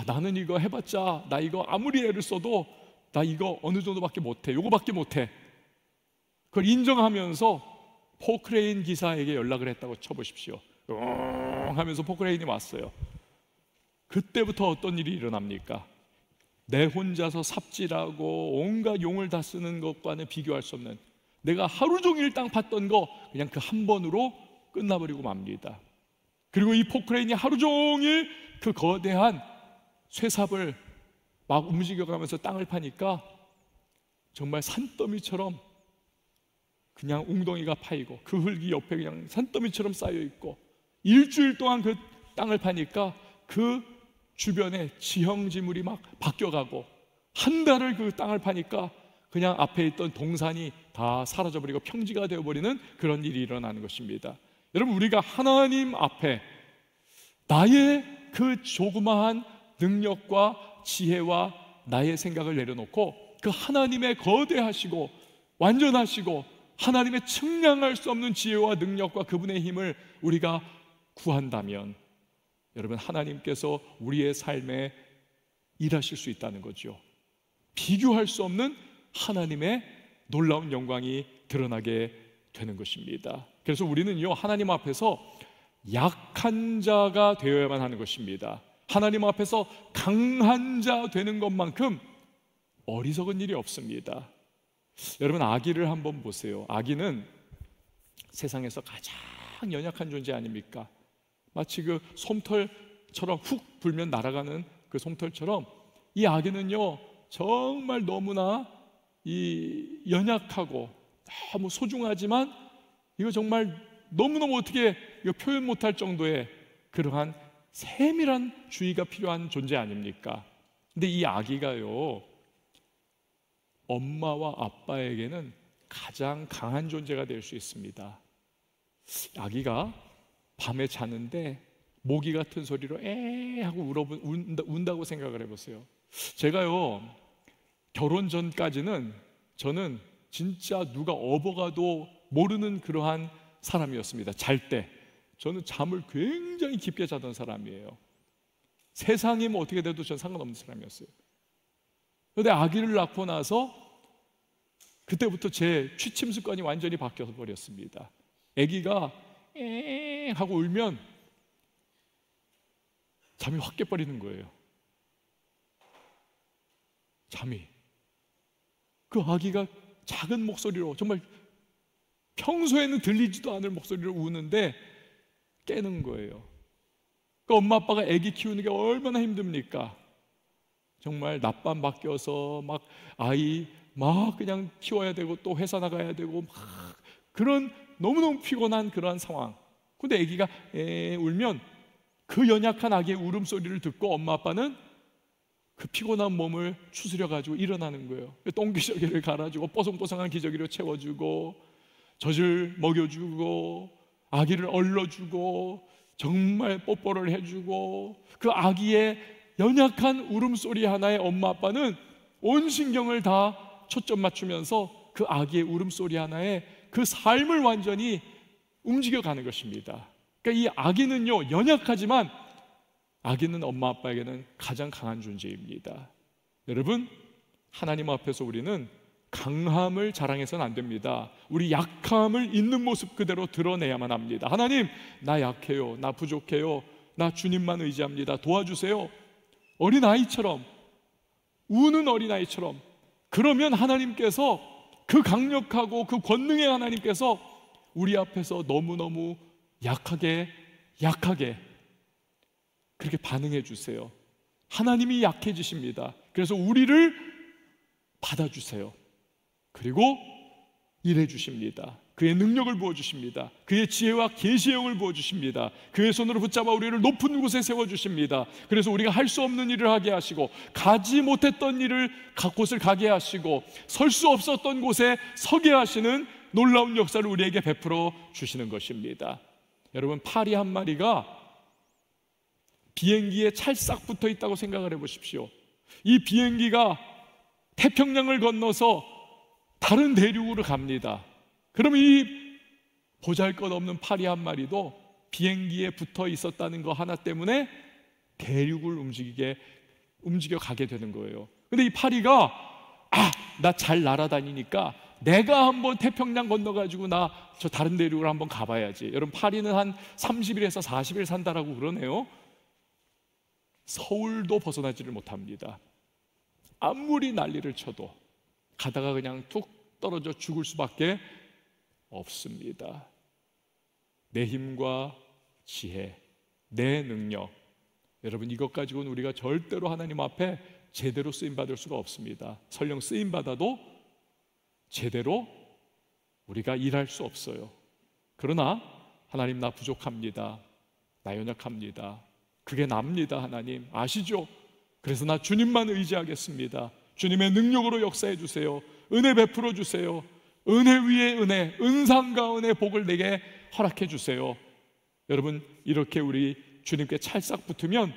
나는 이거 해봤자 나 이거 아무리 애를 써도 나 이거 어느 정도밖에 못해, 요거밖에 못해, 그걸 인정하면서 포크레인 기사에게 연락을 했다고 쳐보십시오. 하면서 포크레인이 왔어요. 그때부터 어떤 일이 일어납니까? 내 혼자서 삽질하고 온갖 용을 다 쓰는 것과는 비교할 수 없는, 내가 하루 종일 땅 팠던 거 그냥 그 한 번으로 끝나버리고 맙니다. 그리고 이 포크레인이 하루 종일 그 거대한 쇠삽을 막 움직여가면서 땅을 파니까 정말 산더미처럼 그냥 웅덩이가 파이고 그 흙이 옆에 그냥 산더미처럼 쌓여 있고, 일주일 동안 그 땅을 파니까 그 주변에 지형지물이 막 바뀌어가고, 한 달을 그 땅을 파니까 그냥 앞에 있던 동산이 다 사라져버리고 평지가 되어버리는 그런 일이 일어나는 것입니다. 여러분, 우리가 하나님 앞에 나의 그 조그마한 능력과 지혜와 나의 생각을 내려놓고 그 하나님의 거대하시고 완전하시고 하나님의 측량할 수 없는 지혜와 능력과 그분의 힘을 우리가 구한다면, 여러분, 하나님께서 우리의 삶에 일하실 수 있다는 거죠. 비교할 수 없는 하나님의 놀라운 영광이 드러나게 되는 것입니다. 그래서 우리는요, 하나님 앞에서 약한 자가 되어야만 하는 것입니다. 하나님 앞에서 강한 자 되는 것만큼 어리석은 일이 없습니다. 여러분, 아기를 한번 보세요. 아기는 세상에서 가장 연약한 존재 아닙니까? 마치 그 솜털처럼 훅 불면 날아가는 그 솜털처럼 이 아기는요, 정말 너무나 이 연약하고 너무 소중하지만 이거 정말 너무너무 어떻게 이거 표현 못할 정도의 그러한 세밀한 주의가 필요한 존재 아닙니까? 근데 이 아기가요, 엄마와 아빠에게는 가장 강한 존재가 될 수 있습니다. 아기가 밤에 자는데 모기 같은 소리로 에 하고 운다고 생각을 해보세요. 제가요, 결혼 전까지는 저는 진짜 누가 업어가도 모르는 그러한 사람이었습니다. 잘 때 저는 잠을 굉장히 깊게 자던 사람이에요. 세상이 뭐 어떻게 돼도 전 상관없는 사람이었어요. 그런데 아기를 낳고 나서 그때부터 제 취침 습관이 완전히 바뀌어 버렸습니다. 아기가 에 하고 울면 잠이 확 깨버리는 거예요. 잠이. 그 아기가 작은 목소리로, 정말 평소에는 들리지도 않을 목소리로 우는데 깨는 거예요. 그 엄마 아빠가 아기 키우는 게 얼마나 힘듭니까? 정말 낮밤 바뀌어서 막 아이 막 그냥 키워야 되고 또 회사 나가야 되고 막 그런 너무너무 피곤한 그러한 상황. 근데 아기가 울면 그 연약한 아기의 울음소리를 듣고 엄마 아빠는 그 피곤한 몸을 추스려 가지고 일어나는 거예요. 똥기저귀를 갈아주고 뽀송뽀송한 기저귀로 채워주고 젖을 먹여주고 아기를 얼러주고 정말 뽀뽀를 해주고, 그 아기의 연약한 울음소리 하나에 엄마 아빠는 온 신경을 다 초점 맞추면서 그 아기의 울음소리 하나에 그 삶을 완전히 움직여가는 것입니다. 그러니까 이 아기는요, 연약하지만 아기는 엄마 아빠에게는 가장 강한 존재입니다. 여러분, 하나님 앞에서 우리는 강함을 자랑해서는 안 됩니다. 우리 약함을 있는 모습 그대로 드러내야만 합니다. 하나님, 나 약해요, 나 부족해요, 나 주님만 의지합니다, 도와주세요. 어린아이처럼, 우는 어린아이처럼. 그러면 하나님께서, 그 강력하고 그 권능의 하나님께서 우리 앞에서 너무너무 약하게 그렇게 반응해 주세요. 하나님이 약해지십니다. 그래서 우리를 받아주세요. 그리고 일해 주십니다. 그의 능력을 부어주십니다. 그의 지혜와 계시의 영을 부어주십니다. 그의 손으로 붙잡아 우리를 높은 곳에 세워주십니다. 그래서 우리가 할 수 없는 일을 하게 하시고, 가지 못했던 일을 곳을 가게 하시고, 설 수 없었던 곳에 서게 하시는 놀라운 역사를 우리에게 베풀어 주시는 것입니다. 여러분, 파리 한 마리가 비행기에 찰싹 붙어 있다고 생각을 해보십시오. 이 비행기가 태평양을 건너서 다른 대륙으로 갑니다. 그러면 이 보잘것없는 파리 한 마리도 비행기에 붙어 있었다는 거 하나 때문에 대륙을 움직여 가게 되는 거예요. 근데 이 파리가 나 잘 날아다니니까 내가 한번 태평양 건너가지고 나 저 다른 대륙을 한번 가봐야지. 여러분, 파리는 한 30일에서 40일 산다라고 그러네요. 서울도 벗어나지를 못합니다. 아무리 난리를 쳐도 가다가 그냥 툭 떨어져 죽을 수밖에 없습니다. 내 힘과 지혜, 내 능력, 여러분, 이것 가지고는 우리가 절대로 하나님 앞에 제대로 쓰임받을 수가 없습니다. 설령 쓰임받아도 제대로 우리가 일할 수 없어요. 그러나 하나님, 나 부족합니다. 나 연약합니다. 그게 납니다. 하나님 아시죠? 그래서 나 주님만 의지하겠습니다. 주님의 능력으로 역사해 주세요. 은혜 베풀어 주세요. 은혜 위에 은혜, 은상과 은혜, 복을 내게 허락해 주세요. 여러분, 이렇게 우리 주님께 찰싹 붙으면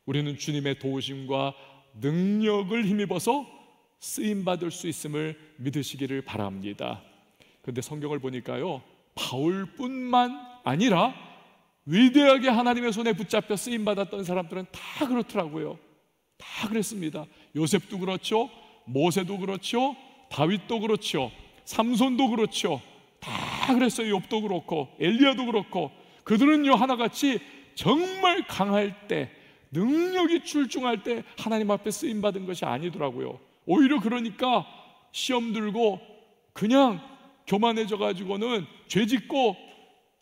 우리는 주님의 도우심과 능력을 힘입어서 쓰임받을 수 있음을 믿으시기를 바랍니다. 그런데 성경을 보니까요, 바울뿐만 아니라 위대하게 하나님의 손에 붙잡혀 쓰임받았던 사람들은 다 그렇더라고요. 다 그랬습니다. 요셉도 그렇죠, 모세도 그렇죠, 다윗도 그렇죠, 삼손도 그렇죠. 다 그랬어요. 욥도 그렇고 엘리야도 그렇고. 그들은요, 하나같이 정말 강할 때, 능력이 출중할 때 하나님 앞에 쓰임받은 것이 아니더라고요. 오히려 그러니까 시험 들고 그냥 교만해져 가지고는 죄짓고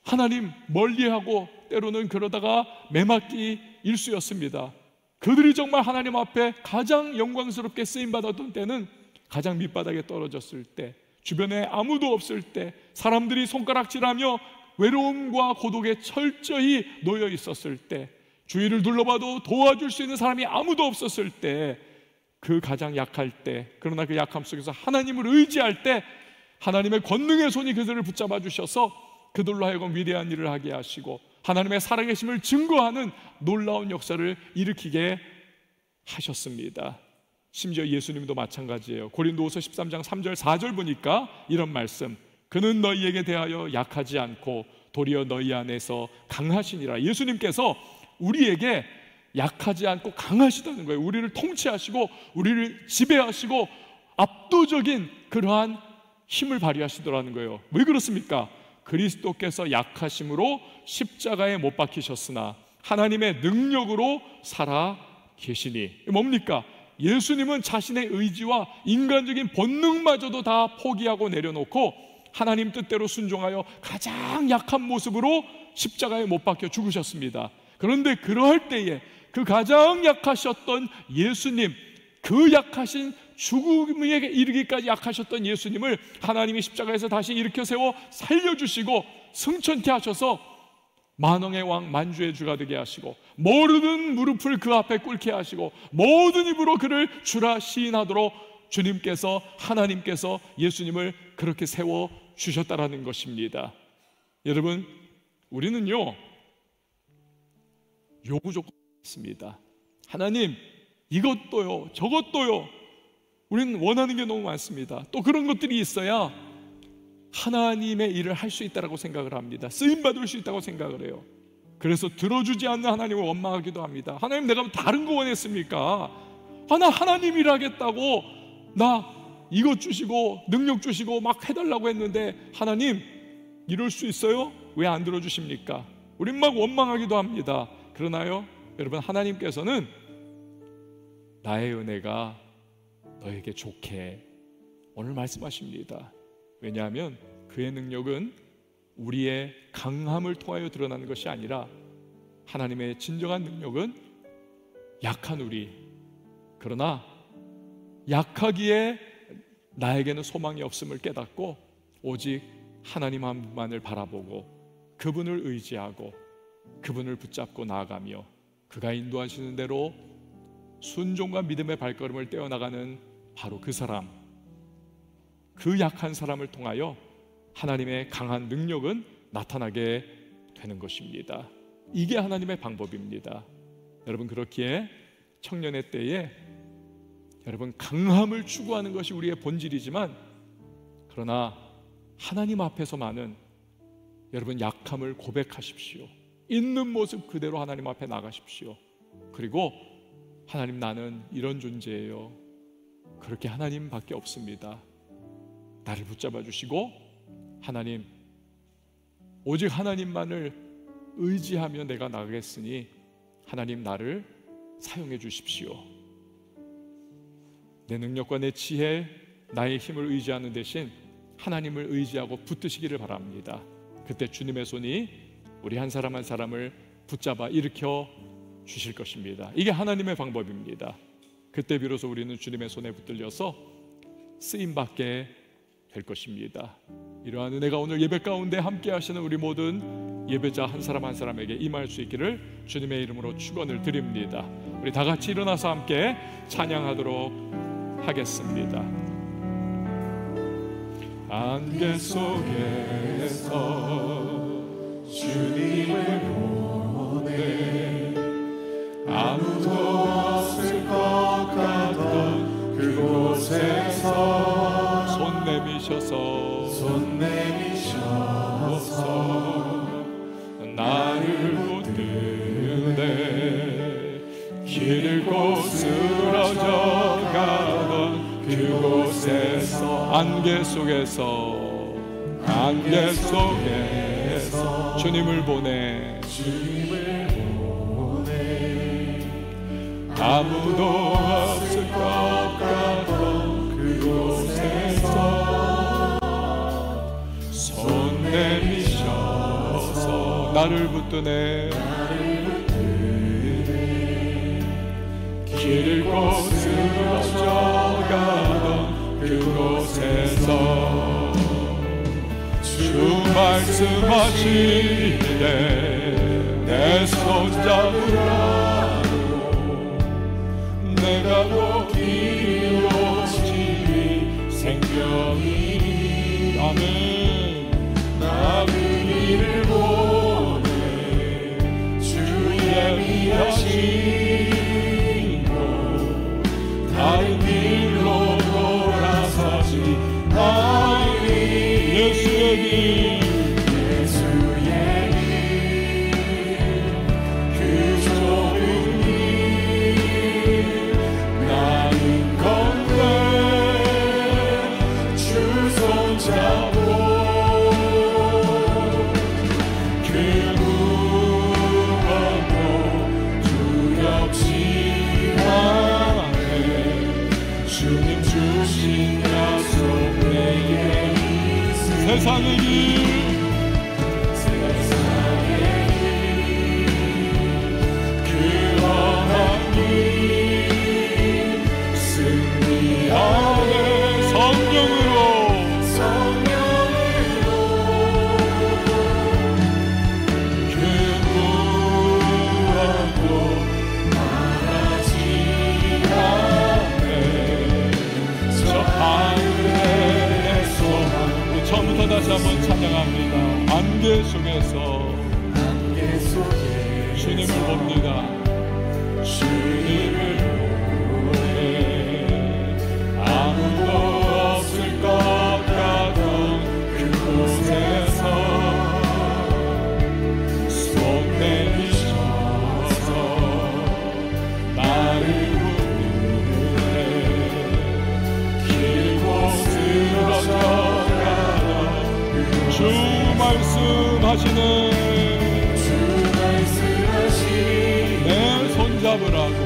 하나님 멀리하고 때로는 그러다가 매맞기 일쑤였습니다. 그들이 정말 하나님 앞에 가장 영광스럽게 쓰임받았던 때는 가장 밑바닥에 떨어졌을 때, 주변에 아무도 없을 때, 사람들이 손가락질하며 외로움과 고독에 철저히 놓여 있었을 때, 주위를 둘러봐도 도와줄 수 있는 사람이 아무도 없었을 때, 그 가장 약할 때, 그러나 그 약함 속에서 하나님을 의지할 때 하나님의 권능의 손이 그들을 붙잡아 주셔서 그들로 하여금 위대한 일을 하게 하시고 하나님의 살아계심을 증거하는 놀라운 역사를 일으키게 하셨습니다. 심지어 예수님도 마찬가지예요. 고린도후서 13장 3절 4절 보니까 이런 말씀, 그는 너희에게 대하여 약하지 않고 도리어 너희 안에서 강하시니라. 예수님께서 우리에게 약하지 않고 강하시다는 거예요. 우리를 통치하시고 우리를 지배하시고 압도적인 그러한 힘을 발휘하시더라는 거예요. 왜 그렇습니까? 그리스도께서 약하심으로 십자가에 못 박히셨으나 하나님의 능력으로 살아 계시니. 뭡니까? 예수님은 자신의 의지와 인간적인 본능마저도 다 포기하고 내려놓고 하나님 뜻대로 순종하여 가장 약한 모습으로 십자가에 못 박혀 죽으셨습니다. 그런데 그러할 때에 그 가장 약하셨던 예수님, 그 약하신 죽음에 이르기까지 약하셨던 예수님을 하나님이 십자가에서 다시 일으켜 세워 살려주시고 승천케 하셔서 만왕의 왕, 만주의 주가 되게 하시고 모든 무릎을 그 앞에 꿇게 하시고 모든 입으로 그를 주라 시인하도록 주님께서, 하나님께서 예수님을 그렇게 세워 주셨다라는 것입니다. 여러분, 우리는요 요구 조건이 있습니다. 하나님, 이것도요 저것도요. 우리는 원하는 게 너무 많습니다. 또 그런 것들이 있어야 하나님의 일을 할 수 있다고 생각을 합니다. 쓰임받을 수 있다고 생각을 해요. 그래서 들어주지 않는 하나님을 원망하기도 합니다. 하나님, 내가 다른 거 원했습니까? 나 하나님 일하겠다고 나 이것 주시고 능력 주시고 막 해달라고 했는데 하나님 이럴 수 있어요? 왜 안 들어주십니까? 우린 막 원망하기도 합니다. 그러나요, 여러분, 하나님께서는 나의 은혜가 너에게 좋게 오늘 말씀하십니다. 왜냐하면 그의 능력은 우리의 강함을 통하여 드러나는 것이 아니라 하나님의 진정한 능력은 약한 우리, 그러나 약하기에 나에게는 소망이 없음을 깨닫고 오직 하나님 한 분만을 바라보고 그분을 의지하고 그분을 붙잡고 나아가며 그가 인도하시는 대로 순종과 믿음의 발걸음을 떼어나가는 바로 그 사람, 그 약한 사람을 통하여 하나님의 강한 능력은 나타나게 되는 것입니다. 이게 하나님의 방법입니다. 여러분, 그렇기에 청년의 때에 여러분 강함을 추구하는 것이 우리의 본질이지만 그러나 하나님 앞에서만은 여러분 약함을 고백하십시오. 있는 모습 그대로 하나님 앞에 나가십시오. 그리고 하나님, 나는 이런 존재예요. 그렇게 하나님밖에 없습니다. 나를 붙잡아 주시고 하나님, 오직 하나님만을 의지하며 내가 나가겠으니 하나님 나를 사용해 주십시오. 내 능력과 내 지혜, 나의 힘을 의지하는 대신 하나님을 의지하고 붙드시기를 바랍니다. 그때 주님의 손이 우리 한 사람 한 사람을 붙잡아 일으켜 주실 것입니다. 이게 하나님의 방법입니다. 그때 비로소 우리는 주님의 손에 붙들려서 쓰임받게 될 것입니다. 이러한 은혜가 오늘 예배 가운데 함께 하시는 우리 모든 예배자 한 사람 한 사람에게 임할 수 있기를 주님의 이름으로 축원을 드립니다. 우리 다 같이 일어나서 함께 찬양하도록 하겠습니다. 안개 속에서 주님을 보내 아무도 없을 것 같던 그곳에서 손 내미셔서 나를 붙드네 길 잃고 쓰러져 가던 그곳에서 안개 속에서 주님을 보내 아무도 없을 것 같던 그곳에서 손 내미셔서 나를 붙드네 길 잃고 쓰러져 가던 그곳에서 주 말씀하시네 내 손 잡으라고 내가 곧 이루어지리 생명이 아멘 나 그이를 보내 주 예비하신 곳 다른 길로 돌아서지 아니 예수의 길 그 좁은 길 나는 건데 주 손잡고 그 무엇도 두렵지 않네 주님 주신 약속 내게 세상의 길 그 험한 길 승리하네 성령으로 그 무엇도 말하지 않네 저 하늘에 처음부터 다시 한번 찬양합니다. 안개 속에서 주님을 봅니다. 주님을 보내 아무도 없을 것 같던 그곳에서 손 내미셔서 나를 붙드네 길고 쓰러져 주 말씀하시네 내 손잡으라고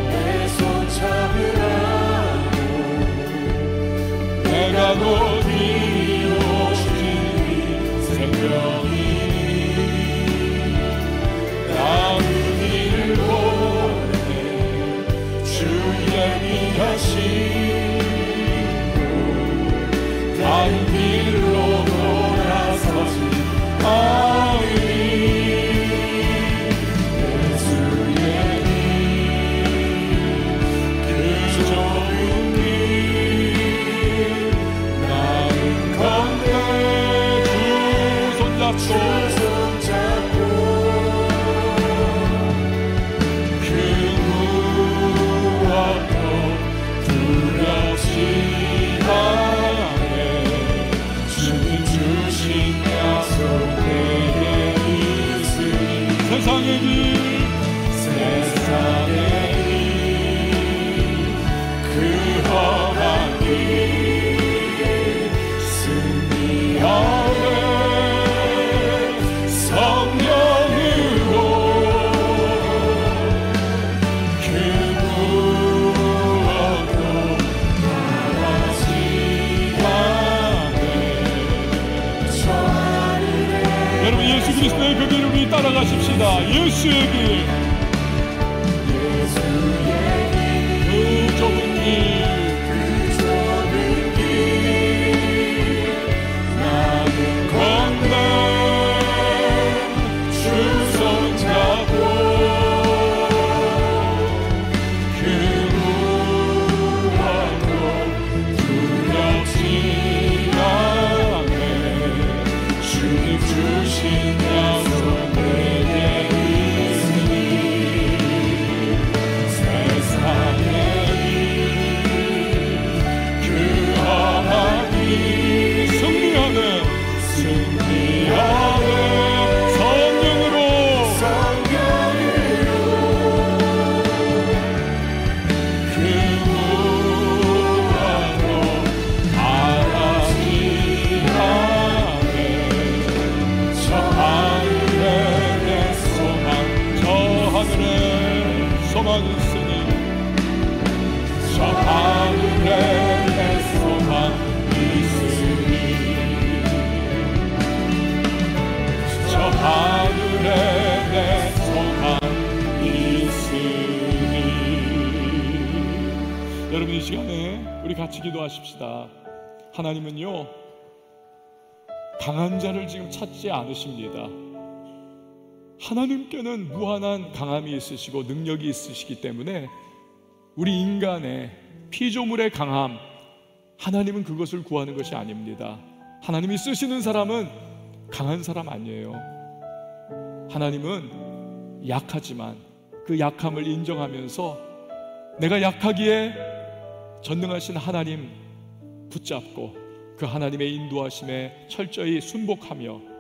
내가 곧 이루어지리 생명이 나의 길을 보내 주 예비하신 곳 다른 길로 돌아서지 아니 예수의 길 그 좁은 길 나는 건데 주 손잡고 그 무엇도 두렵지 않네 주님 주신 약속 내게 있으니 세상의 길 그 험한 길 승리하네 성령으로 그 무엇도 말하지 않네 저 하늘에 여러분 예수 그리스도의 그 길을 우리 따라가십시다. 예수의 길 그 좁은 길 소망 있으니 저 하늘에 내 소망 있으니 저 하늘에 내 소망 있으니. 여러분, 이 시간에 우리 같이 기도하십시다. 하나님은요, 강한 자를 지금 찾지 않으십니다. 하나님께는 무한한 강함이 있으시고 능력이 있으시기 때문에 우리 인간의 피조물의 강함, 하나님은 그것을 구하는 것이 아닙니다. 하나님이 쓰시는 사람은 강한 사람 아니에요. 하나님은 약하지만 그 약함을 인정하면서 내가 약하기에 전능하신 하나님 붙잡고 그 하나님의 인도하심에 철저히 순복하며,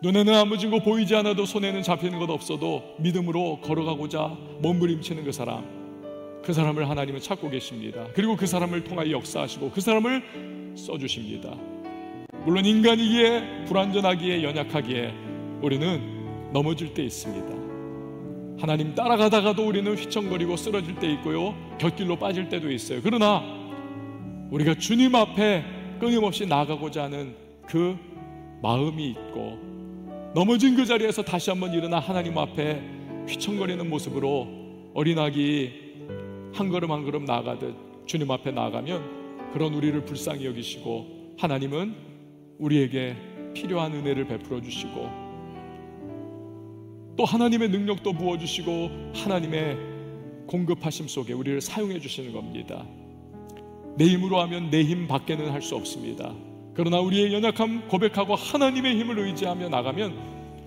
눈에는 아무 증거 보이지 않아도 손에는 잡히는 것 없어도 믿음으로 걸어가고자 몸부림치는 그 사람을 하나님은 찾고 계십니다. 그리고 그 사람을 통하여 역사하시고 그 사람을 써주십니다. 물론 인간이기에, 불완전하기에, 연약하기에 우리는 넘어질 때 있습니다. 하나님 따라가다가도 우리는 휘청거리고 쓰러질 때 있고요, 곁길로 빠질 때도 있어요. 그러나 우리가 주님 앞에 끊임없이 나아가고자 하는 그 마음이 있고, 넘어진 그 자리에서 다시 한번 일어나 하나님 앞에 휘청거리는 모습으로 어린아기 한 걸음 한 걸음 나아가듯 주님 앞에 나아가면 그런 우리를 불쌍히 여기시고 하나님은 우리에게 필요한 은혜를 베풀어 주시고 또 하나님의 능력도 부어주시고 하나님의 공급하심 속에 우리를 사용해 주시는 겁니다. 내 힘으로 하면 내 힘 밖에는 할 수 없습니다. 그러나 우리의 연약함 고백하고 하나님의 힘을 의지하며 나가면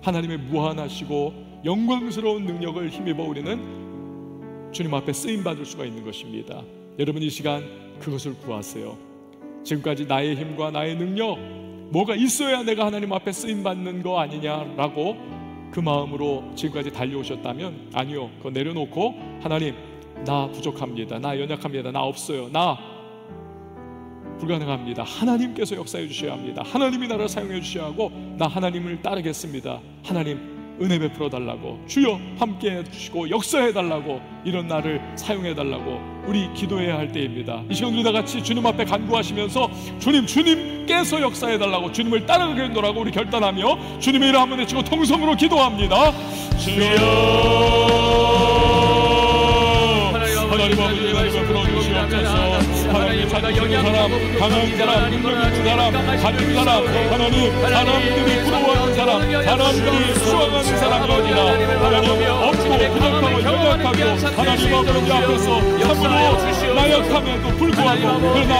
하나님의 무한하시고 영광스러운 능력을 힘입어 우리는 주님 앞에 쓰임받을 수가 있는 것입니다. 여러분, 이 시간 그것을 구하세요. 지금까지 나의 힘과 나의 능력, 뭐가 있어야 내가 하나님 앞에 쓰임받는 거 아니냐라고 그 마음으로 지금까지 달려오셨다면, 아니요, 그거 내려놓고 하나님, 나 부족합니다, 나 연약합니다, 나 없어요, 나 불가능합니다, 하나님께서 역사해 주셔야 합니다, 하나님이 나를 사용해 주셔야 하고 나 하나님을 따르겠습니다, 하나님 은혜 베풀어 달라고, 주여 함께 해주시고 역사해 달라고, 이런 나를 사용해 달라고 우리 기도해야 할 때입니다. 이 시간 우리 다 같이 주님 앞에 간구하시면서 주님께서 역사해 달라고, 주님을 따르겠노라고 우리 결단하며 주님의 이름 한번 외치고 통성으로 기도합니다. 주여 하나님 아버지, 하나님 앞으로 주시옵소서. 하나님이 찾으시는 사람, 강한 사람, 능력 있는 사람, 가진 사람, 하나님 사람들이 부러워하는 사람, 사람들이 수강하는 사람이니라. 하나님 없고 부족하고 연약하고 하나님 아버지 앞에서 참으로 나약함에도 불구하고, 그러나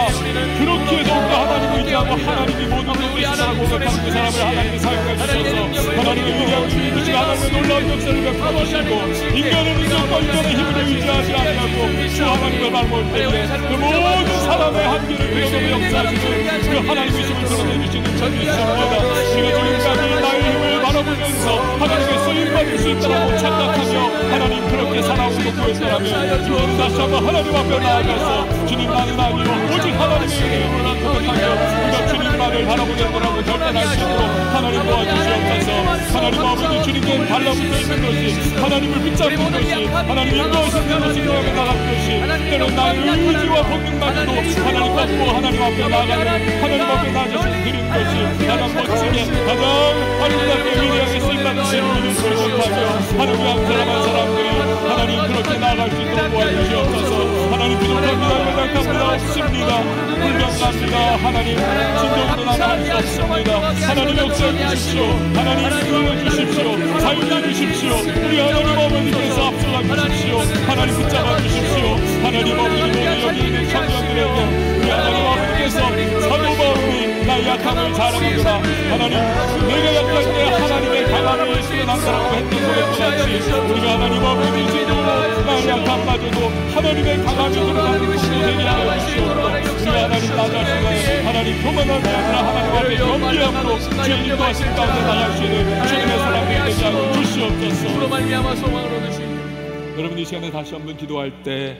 그렇게 더욱더 하나님을 의지하고 하나님이 모든 것을 주시라고 고백하는 그 사람을 하나님이 사용해 주셔서 하나님의 위대한 주시고 하나님의 놀라운 역사를 베풀어 주시고, 인간의 능력과 인간의 힘을 의지하지 아니하고 주 하나님의 말을 때문에 그 모든 사람의 한계를 그려놓고 역사하시는 그 하나님의 힘을 드러내주시는 전주시옵니다. 우리가 지금까지 나의 힘을 바라보면서 하나님의 쓰임받을 수 있다고 착각하며 하나님 그렇게 살아오고 구했더라면 주님 다시 한번 하나님 앞에 나아가서 주님, 나는 아니요 오직 하나님의 이름으로만 고백하며 우리가 주님만을 바라보는 거라고 결단할 수 있도록 하나님 도와주시옵소서. 하나님 아버지, 주님께 달라붙어 있는 것이, 하나님을 붙잡는 것이, 하나님 인도하시는 것이 되어 나가는 것이, 때론 나의 의지와 본능만으로 하나님 받고 하나님 앞에 나가는, 하나님 앞에 나아가서 드리는 것이 가장 멋지게, 가장 아름답게 위대하게 쓰임받는 예물을 드리고 못하며 하나님 감사한 사람들이 하나님 그렇게 나아갈 수 있도록 도와주시옵소서. 하나님 부족합니다, 연약합니다, 없습니다, 불가능합니다. 하나님 진정으로 나아갈 수 없습니다. 하나님 역사해 주십시오. 하나님 인도해 주십시오. 사용해 주십시오. 우리 하나님 아버지께서 앞서가 주십시오. 하나님 붙잡아 주십시오. 하나님 아버지, 오늘 여기 있는 청년들에게 우리 하나님 아버지께서 사도 바울이 나의 약함을 자랑하노라, 하나님 내가 약할 때 하나님의 강함이 드러난다라고 했던 것과 같이 우리가 하나님 아버지 지금도 나의 약함마저도 하나님의 강함이 드러나는 것이 되게 하여 주시옵소서. 우리 하나님 나 자신을 하나님 교만하지 않으나 하나님 앞에 겸비함으로 주의 인도하신 가운데 나갈 수 있는 주님의 사랑을 되게 하여 주시옵소서. 여러분, 이 시간에 다시 한번 기도할 때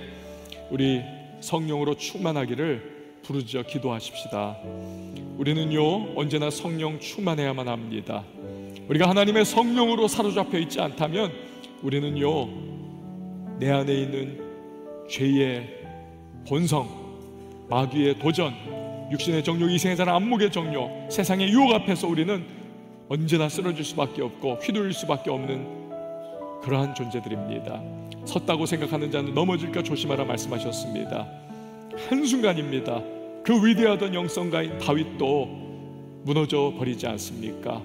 우리 성령으로 충만하기를 부르짖어 기도하십시다. 우리는요 언제나 성령 충만해야만 합니다. 우리가 하나님의 성령으로 사로잡혀 있지 않다면 우리는요 내 안에 있는 죄의 본성, 마귀의 도전, 육신의 정욕, 이생의 사랑, 안목의 정욕, 세상의 유혹 앞에서 우리는 언제나 쓰러질 수밖에 없고 휘둘릴 수밖에 없는 그러한 존재들입니다. 섰다고 생각하는 자는 넘어질까 조심하라 말씀하셨습니다. 한순간입니다. 그 위대하던 영성가인 다윗도 무너져 버리지 않습니까?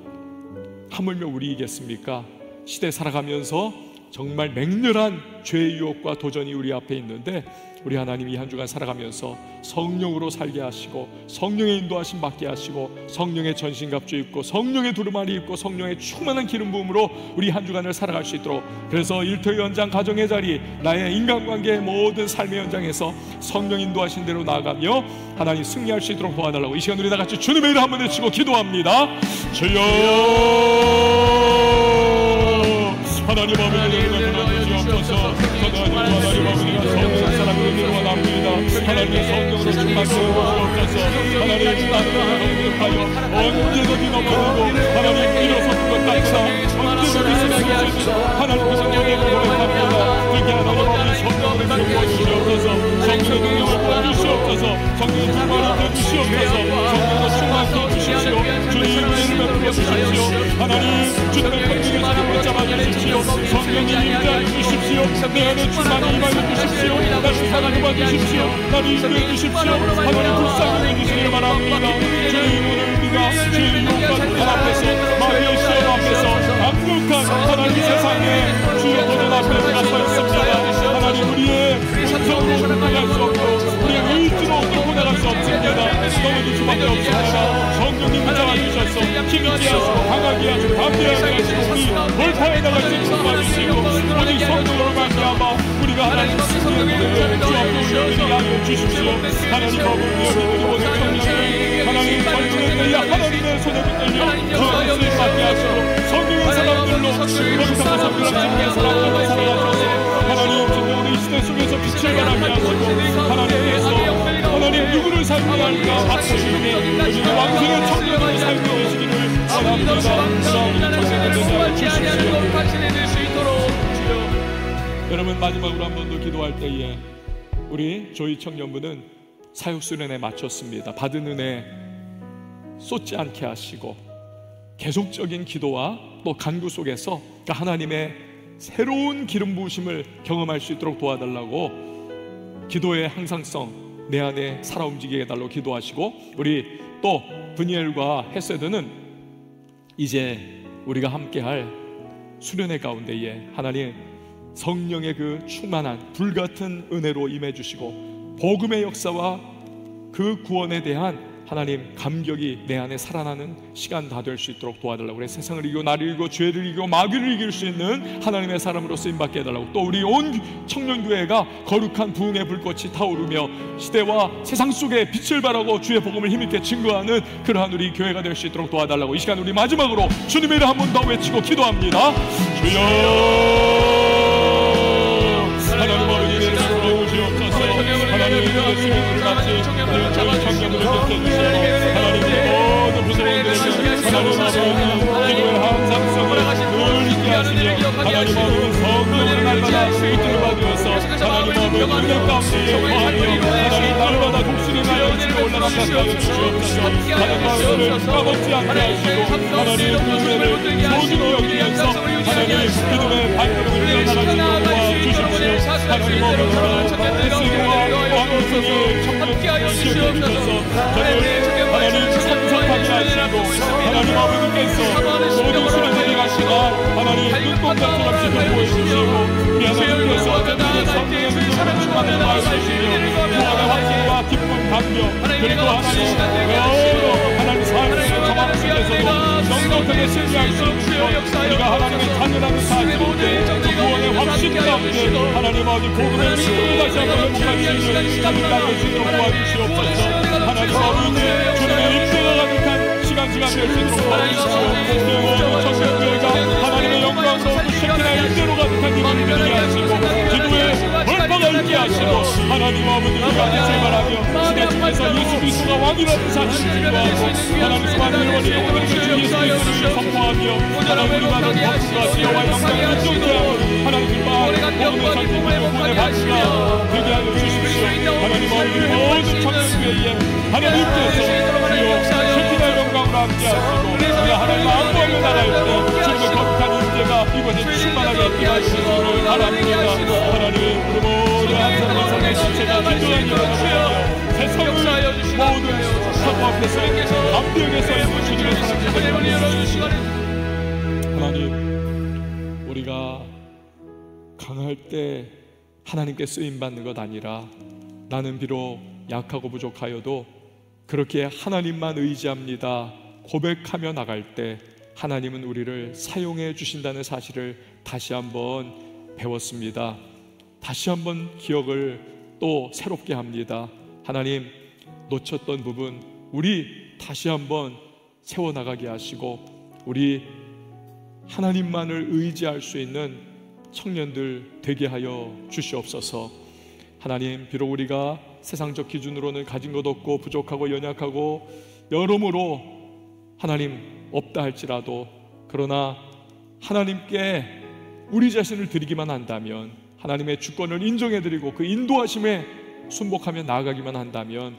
하물며 우리이겠습니까? 시대 살아가면서 정말 맹렬한 죄의 유혹과 도전이 우리 앞에 있는데, 우리 하나님 이 한 주간 살아가면서 성령으로 살게 하시고 성령의 인도하심 받게 하시고 성령의 전신갑주 입고 성령의 두루마리 입고 성령의 충만한 기름 부음으로 우리 한 주간을 살아갈 수 있도록, 그래서 일터의 현장, 가정의 자리, 나의 인간관계의 모든 삶의 현장에서 성령 인도하신 대로 나아가며 하나님 승리할 수 있도록 도와달라고 이 시간 우리 다 같이 주님의 이름 한번 외치고 기도합니다. 주여 하나님 아버지를 주옵소서. 하나님 아버지가 성령의 사랑을 원합니다. 하나님의 성령으로 충만하게 주옵소서. 하나님 나를 하여 언제든지 넘어지고 하나님 일어서는 것 같으나 언제든지 쓰러지고 하나님의 성령을 고백합니다. 그렇게 하나님 아버지 성령을 부어주시옵소서. 성령의 능력을 부어주시옵소서. 성령의 충만을 주시옵소서. 성령의 충만을 주십시오. 주님의 이름을 부어주십시오. 하나님 주님의 권능을 붙잡아 주십시오. 성령의 임재 주십시오. 내 안에 충만히 임하여 주십시오. 나를 사랑해 주십시오. 나를 인도해 주십시오. 하나님 불쌍히 해주시기를 바랍니다. 주님 오늘 우리가 주의 유혹과 도전 앞에서, 마귀의 시험 앞에서 강력한 하나님 세상에 주의 도전 앞에 우리가 서 있습니다. 하나님 우리의 본성으로 나갈 수 없고 우리의 의지로 끌고 나갈 수 없습니다. 넘어질 수밖에 없습니다. 성령님 붙잡아 주셔서 힘있게 하시고 강하게 하시고 담대하게 하시고 우리 돌파해 나갈 수 있도록 도와주시고 오직 성령으로 말미암아 우리가 하나님 승리의 무대를 주 앞에 올려드리게 주십시오. 하나님 아버지 우리 모든 성령을 하나님 얼굴에 내야 하나님의 손에 붙들려 그 뜻을 받게 하시고 성령의 사람들로 거룩하고 성결한 사람들로 살아가셔서 하나님 진정 우리 시대 속에서 빛을 발하게 하시고 하나님께서 하나님 누구를 살게 할까 바꾸시니 우리의 왕성의 청년으로 살게 되시기를 바랍니다. 여러분 마지막으로 한 번 더 기도할 때에 우리 조이 청년부는 사역 수련에 마쳤습니다. 받은 은혜 쏟지 않게 하시고 계속적인 기도와 또 간구 속에서 하나님의 새로운 기름 부으심을 경험할 수 있도록 도와달라고 기도의 항상성 내 안에 살아 움직이게 해달라고 기도하시고, 우리 또 브니엘과 헤세드는 이제 우리가 함께할 수련회 가운데에 하나님 성령의 그 충만한 불같은 은혜로 임해주시고 복음의 역사와 그 구원에 대한 하나님 감격이 내 안에 살아나는 시간 다 될 수 있도록 도와달라고, 그래 세상을 이기고 나를 이기고 죄를 이기고 마귀를 이길 수 있는 하나님의 사람으로 쓰임받게 해달라고, 또 우리 온 청년교회가 거룩한 부흥의 불꽃이 타오르며 시대와 세상 속에 빛을 발하고 주의 복음을 힘있게 증거하는 그러한 우리 교회가 될 수 있도록 도와달라고 이 시간 우리 마지막으로 주님의 이름 한 번 더 외치고 기도합니다. 주여 하나님 아버지의 사랑을 주옵소서. 하나님의 시민들을 같이 저희 청년들을 곁에 하나님의 모든 부서원들에게 하나님 아버지 기도의 항상성을 늘 있게 하시며 하나님 아버지 성령을 날마다 의지를 받으면서 하나님 아버지 은혜 가운데 거하며 하나님 날마다 독실히 나여 주시고 올라가게 하여 주시옵소서. 하나님 아버지를 까먹지 않게 하시고 하나님 그 은혜를 소중히 여기면서 하나님 기도의 발걸음을 이어나가시고 도와주십시오. 하나님 아버지 햇새와 왕의 청년을 시켜주셔서 저를 하나님 참석하게 하시고 하나님 아버지께서 모든 수련회에 가시나 하나님 눈동자처럼 지켜보시고 우리 하나님께서 어쩌면 성령의 능력을 충만히 마시시며 구원의 확신과 기쁨 감격 그리고 하나님 하나님 삶의 정확 속에서도 넉넉하게 승리할 수 있는 우리가 하나님의 자녀라는 사실을 그 구원의 확신 가운데 하나님 아버지 복음의 믿음을 다시 한번 회복할 수 있는 하나님 수 있도록 도와주시옵소서. 하나님 아버지 주님의 임재가 가득한 시간 될 수 있도록 도와주시오. 청년교회가 하나님의 영광으로 그 셰키나 임재로 가득한 기분이 되게 하시고 기도의 돌파가 있게 하시고 하나님 아버지 우리가 빛을 발하며 시대 중에서 예수 그리스도가 왕이라는 사실을 증거하고 하나님 수많은 원리 오늘 주 예수 그리스도를 선포하며 하나님 우리 받은 복음과 지혜와 영광을 인정케 하고 하나님 그 복음의 전통을 하나님께서 주여 ሸ키나의 영광으로 함께하시고 우리가 하나님 안보하며 나갈 때 주님의 거룩한 임재가 이곳에 충만하게 임하시기를 바랍니다. 하나님 우리 모두 항상 세상의 지체가 기도하는 여러분이여 세상을 모든 사고 앞에서 앞벽에 서있는 주님의 사랑을 하나님 우리가 강할 때 하나님께 쓰임받는 것 아니라 나는 비록 약하고 부족하여도 그렇게 하나님만 의지합니다 고백하며 나갈 때 하나님은 우리를 사용해 주신다는 사실을 다시 한번 배웠습니다. 다시 한번 기억을 또 새롭게 합니다. 하나님 놓쳤던 부분 우리 다시 한번 세워나가게 하시고 우리 하나님만을 의지할 수 있는 청년들 되게 하여 주시옵소서. 하나님 비록 우리가 세상적 기준으로는 가진 것 없고 부족하고 연약하고 여러모로 하나님 없다 할지라도 그러나 하나님께 우리 자신을 드리기만 한다면 하나님의 주권을 인정해드리고 그 인도하심에 순복하며 나아가기만 한다면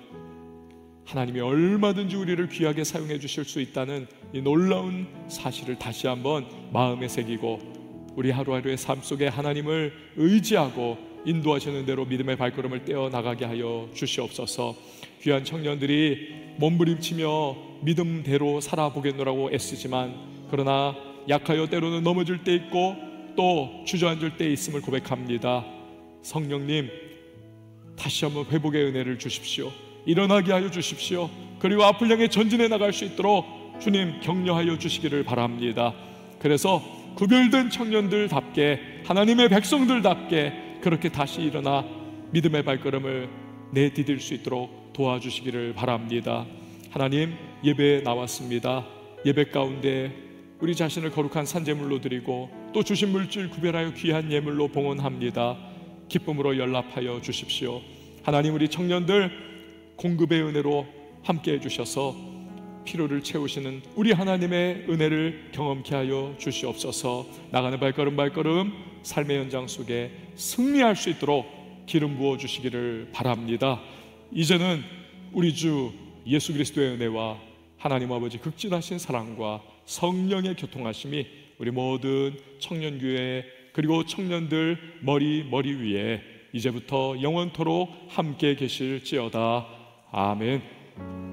하나님이 얼마든지 우리를 귀하게 사용해 주실 수 있다는 이 놀라운 사실을 다시 한번 마음에 새기고 우리 하루하루의 삶 속에 하나님을 의지하고 인도하시는 대로 믿음의 발걸음을 떼어나가게 하여 주시옵소서. 귀한 청년들이 몸부림치며 믿음대로 살아보겠노라고 애쓰지만 그러나 약하여 때로는 넘어질 때 있고 또 주저앉을 때 있음을 고백합니다. 성령님 다시 한번 회복의 은혜를 주십시오. 일어나게 하여 주십시오. 그리고 앞을 향해 전진해 나갈 수 있도록 주님 격려하여 주시기를 바랍니다. 그래서 구별된 청년들답게 하나님의 백성들답게 그렇게 다시 일어나 믿음의 발걸음을 내디딜 수 있도록 도와주시기를 바랍니다. 하나님 예배에 나왔습니다. 예배 가운데 우리 자신을 거룩한 산제물로 드리고 또 주신 물질 구별하여 귀한 예물로 봉헌합니다. 기쁨으로 연락하여 주십시오. 하나님 우리 청년들 공급의 은혜로 함께 해주셔서 필요를 채우시는 우리 하나님의 은혜를 경험케 하여 주시옵소서. 나가는 발걸음 삶의 현장 속에 승리할 수 있도록 기름 부어 주시기를 바랍니다. 이제는 우리 주 예수 그리스도의 은혜와 하나님 아버지 극진하신 사랑과 성령의 교통하심이 우리 모든 청년교회 그리고 청년들 머리 위에 이제부터 영원토록 함께 계실지어다. 아멘.